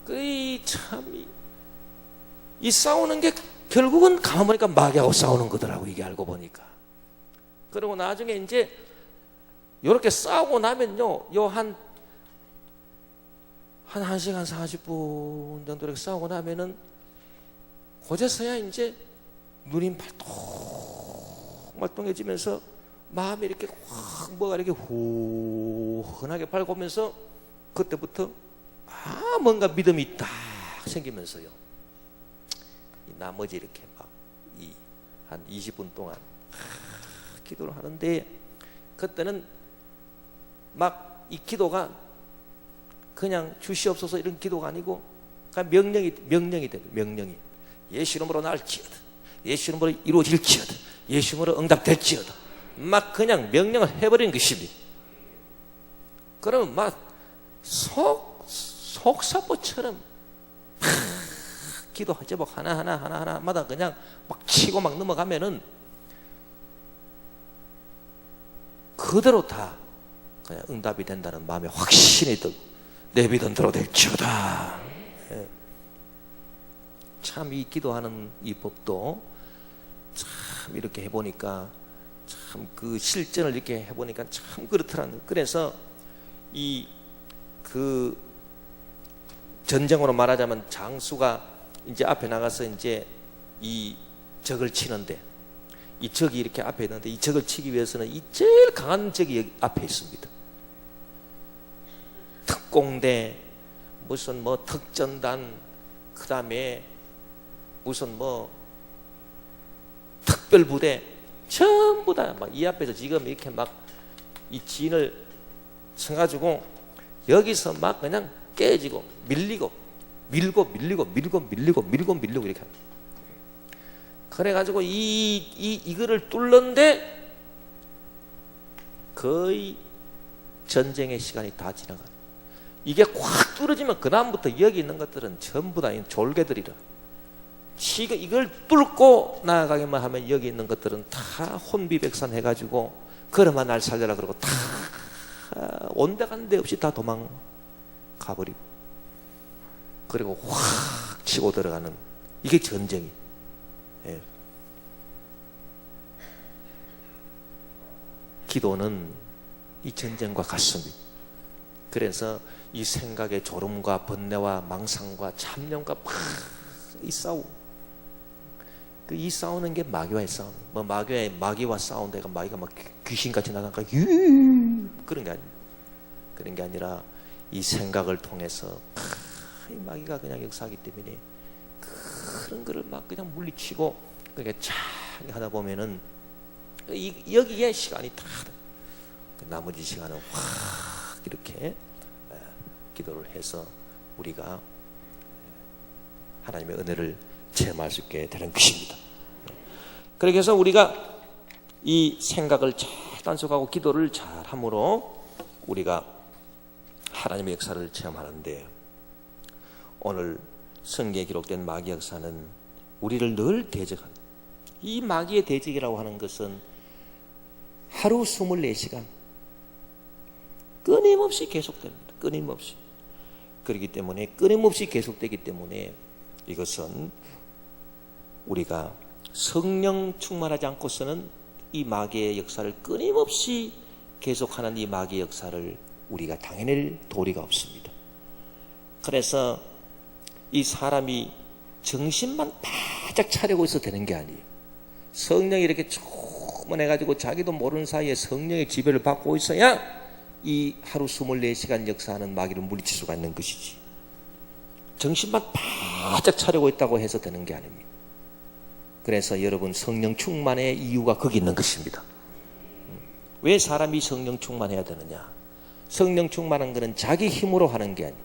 거예요. 이 싸우는 게 결국은 가만 보니까 마귀하고 싸우는 거더라고, 이게 알고 보니까. 그리고 나중에 이제 이렇게 싸우고 나면요, 한 1시간 40분 정도 이렇게 싸우고 나면은 그제서야 이제 눈이 말똥해지면서 마음이 이렇게 확 뭐가 이렇게 후끈하게 밝으면서 그때부터 뭔가 믿음이 딱 생기면서요, 나머지 이렇게 막 한 20분 동안 기도를 하는데, 그때는 막 이 기도가 그냥 주시옵소서 이런 기도가 아니고 그냥 명령이 돼요. 명령이 예수 이름으로 날지어다, 예수 이름으로 이루어질지어다, 예수 이름으로 응답될지어다, 막 그냥 명령을 해버리는 것입니다. 그러면 막 속사포처럼 기도 제목 하나하나마다 그냥 막 치고 막 넘어가면은 그대로 다 그냥 응답이 된다는 마음에 확신이 들고 내 믿음대로 될지어다. 참 이 기도하는 이 법도 참 이렇게 해보니까 참 그 실전을 이렇게 해보니까 참 그렇더라는. 그래서 그 전쟁으로 말하자면 장수가 이제 앞에 나가서 이제 이 적을 치는데, 이 적이 이렇게 앞에 있는데 이 적을 치기 위해서는 이 제일 강한 적이 여기 앞에 있습니다. 특공대, 무슨 뭐 특전단, 그 다음에 무슨 뭐 특별부대, 전부 다 막 이 앞에서 지금 이렇게 막 이 진을 쳐가지고 여기서 막 그냥 깨지고 밀리고 밀고 이렇게 합니다. 그래가지고 이거를 뚫는데 거의 전쟁의 시간이 다 지나가. 이게 확 뚫어지면 그 다음부터 여기 있는 것들은 전부 다 졸개들이라. 이걸 뚫고 나아가기만 하면 여기 있는 것들은 다 혼비백산 해가지고 그러마 날 살려라 그러고 다 온데간데 없이 다 도망가버리고, 그리고 확 치고 들어가는, 이게 전쟁이. 기도는 이 전쟁과 같습니다. 그래서 이 생각의 졸음과 번뇌와 망상과 참념과 막 이 싸움, 이 싸우는 게 마귀와의 싸움. 뭐 마귀와 싸운다가 마귀가 막 귀신같이 나가니까 그런 게 아닙니다. 그런 게 아니라 이 생각을 통해서 이 마귀가 그냥 역사하기 때문에 그런 거를 막 그냥 물리치고 그렇게 쫙 하다 보면은 여기에 시간이 다 나머지 시간은 확 이렇게 기도를 해서 우리가 하나님의 은혜를 체험할 수 있게 되는 것입니다. 그렇게 해서 우리가 이 생각을 잘 단속하고 기도를 잘 함으로 우리가 하나님의 역사를 체험하는데, 오늘 성경에 기록된 마귀 역사는 우리를 늘 대적한, 이 마귀의 대적이라고 하는 것은 하루 24시간 끊임없이 계속됩니다. 끊임없이. 그렇기 때문에 끊임없이 계속되기 때문에 이것은 우리가 성령 충만하지 않고서는 이 마귀의 역사를 끊임없이 계속하는 이 마귀의 역사를 우리가 당해낼 도리가 없습니다. 그래서 이 사람이 정신만 바짝 차리고 있어도 되는 게 아니에요. 성령이 이렇게 충만해가지고 자기도 모르는 사이에 성령의 지배를 받고 있어야 이 하루 24시간 역사하는 마귀를 물리칠 수가 있는 것이지, 정신만 바짝 차리고 있다고 해서 되는 게 아닙니다. 그래서 여러분, 성령 충만의 이유가 거기 있는 것입니다. 왜 사람이 성령 충만해야 되느냐? 성령 충만한 것은 자기 힘으로 하는 게 아니에요.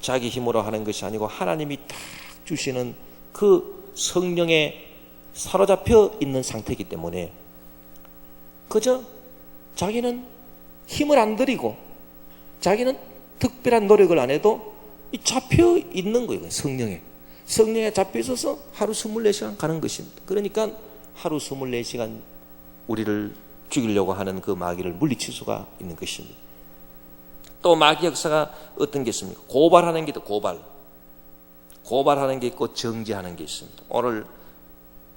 자기 힘으로 하는 것이 아니고 하나님이 딱 주시는 그 성령에 사로잡혀 있는 상태이기 때문에 그저 자기는 힘을 안 들이고 자기는 특별한 노력을 안 해도 잡혀 있는 거예요. 성령에 잡혀 있어서 하루 24시간 가는 것입니다. 그러니까 하루 24시간 우리를 죽이려고 하는 그 마귀를 물리칠 수가 있는 것입니다. 또 마귀 역사가 어떤 게 있습니까? 고발하는 게 있다. 고발하는 게 있고 정죄하는 게 있습니다. 오늘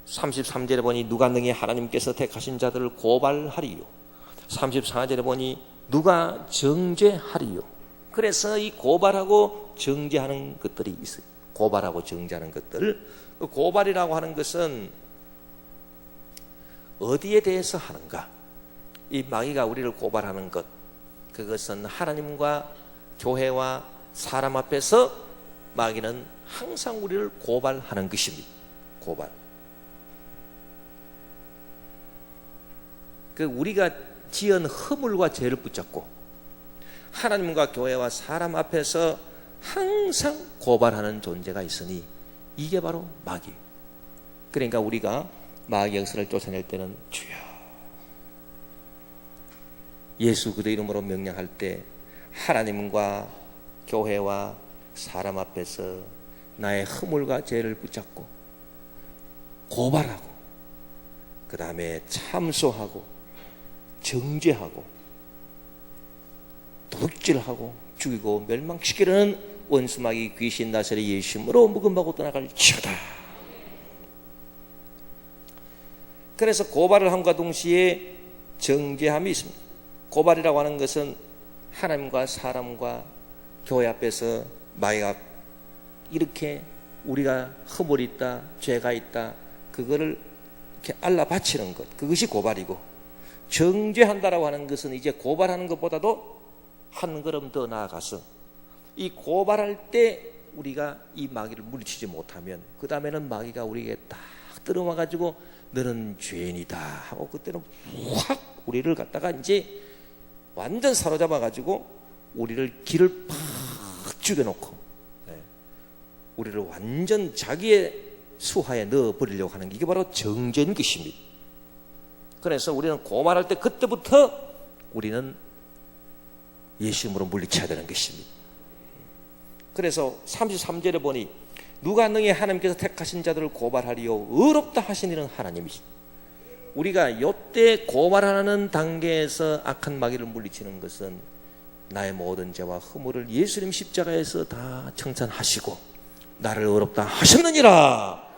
33절에 보니 누가 능히 하나님께서 택하신 자들을 고발하리요, 34절에 보니 누가 정죄하리요. 그래서 이 고발하고 정죄하는 것들이 있어요. 고발하고 정죄하는 것들. 그 고발이라고 하는 것은 어디에 대해서 하는가? 이 마귀가 우리를 고발하는 것, 그것은 하나님과 교회와 사람 앞에서 마귀는 항상 우리를 고발하는 것입니다. 고발. 그 우리가 지은 허물과 죄를 붙잡고 하나님과 교회와 사람 앞에서 항상 고발하는 존재가 있으니 이게 바로 마귀. 그러니까 우리가 마귀 역사를 쫓아낼 때는 주여 예수 그리스도 이름으로 명령할 때 하나님과 교회와 사람 앞에서 나의 허물과 죄를 붙잡고 고발하고 그 다음에 참소하고 정죄하고 도둑질하고 죽이고 멸망시키려는 원수마귀 귀신 나사렛 예수님으로 묵음하고 떠나갈지어다. 그래서 고발을 함과 동시에 정죄함이 있습니다. 고발이라고 하는 것은 하나님과 사람과 교회 앞에서 마귀가 이렇게 우리가 허물이 있다, 죄가 있다, 그거를 이렇게 알라바치는 것, 그것이 고발이고, 정죄한다라고 하는 것은 이제 고발하는 것보다도 한 걸음 더 나아가서 이 고발할 때 우리가 이 마귀를 물리치지 못하면 그 다음에는 마귀가 우리에게 딱 들어와가지고 너는 죄인이다 하고 그때는 확 우리를 갖다가 이제 완전 사로잡아가지고 우리를 길을 팍 죽여놓고 우리를 완전 자기의 수하에 넣어버리려고 하는 게 이게 바로 정죄인 것입니다. 그래서 우리는 고발할 때 그때부터 우리는 예수님으로 물리쳐야 되는 것입니다. 그래서 33절에 보니 누가 능히 하나님께서 택하신 자들을 고발하리요 의롭다 하신 이는 하나님이시. 우리가 요때 고발하는 단계에서 악한 마귀를 물리치는 것은 나의 모든 죄와 허물을 예수님 십자가에서 다 청산하시고 나를 의롭다 하셨느니라.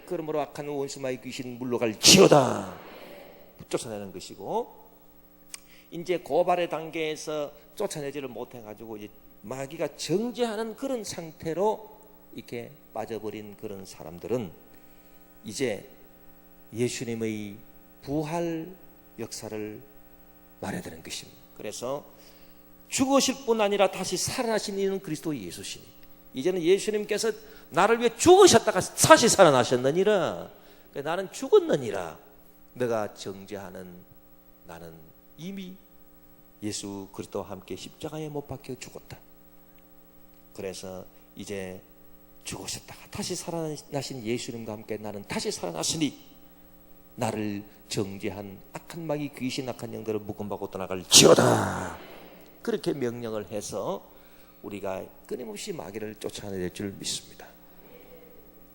그러므로 악한 원수마귀 귀신 물러갈지어다 쫓아내는 것이고, 이제 고발의 단계에서 쫓아내지를 못해가지고 이제 마귀가 정죄하는 그런 상태로 이렇게 빠져버린 그런 사람들은 이제 예수님의 부활 역사를 말해야 되는 것입니다. 그래서 죽으실 뿐 아니라 다시 살아나신 이는 그리스도 예수시니, 이제는 예수님께서 나를 위해 죽으셨다가 다시 살아나셨느니라. 나는 죽었느니라. 내가 정죄하는 나는 이미 예수 그리스도와 함께 십자가에 못 박혀 죽었다. 그래서 이제 죽으셨다가 다시 살아나신 예수님과 함께 나는 다시 살아났으니 나를 정죄한 악한 마귀 귀신 악한 영들을 묶음받고 떠나갈지어다. 그렇게 명령을 해서 우리가 끊임없이 마귀를 쫓아낼 줄 믿습니다.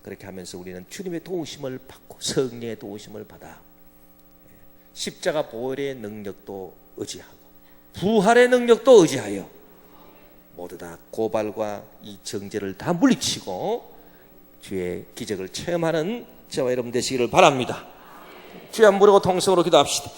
그렇게 하면서 우리는 주님의 도우심을 받고 성령의 도우심을 받아 십자가 보혈의 능력도 의지하고 부활의 능력도 의지하여 모두 다 고발과 이 정죄를 다 물리치고 주의 기적을 체험하는 저와 여러분 되시기를 바랍니다. 주여 한번 부르고 통성으로 기도합시다.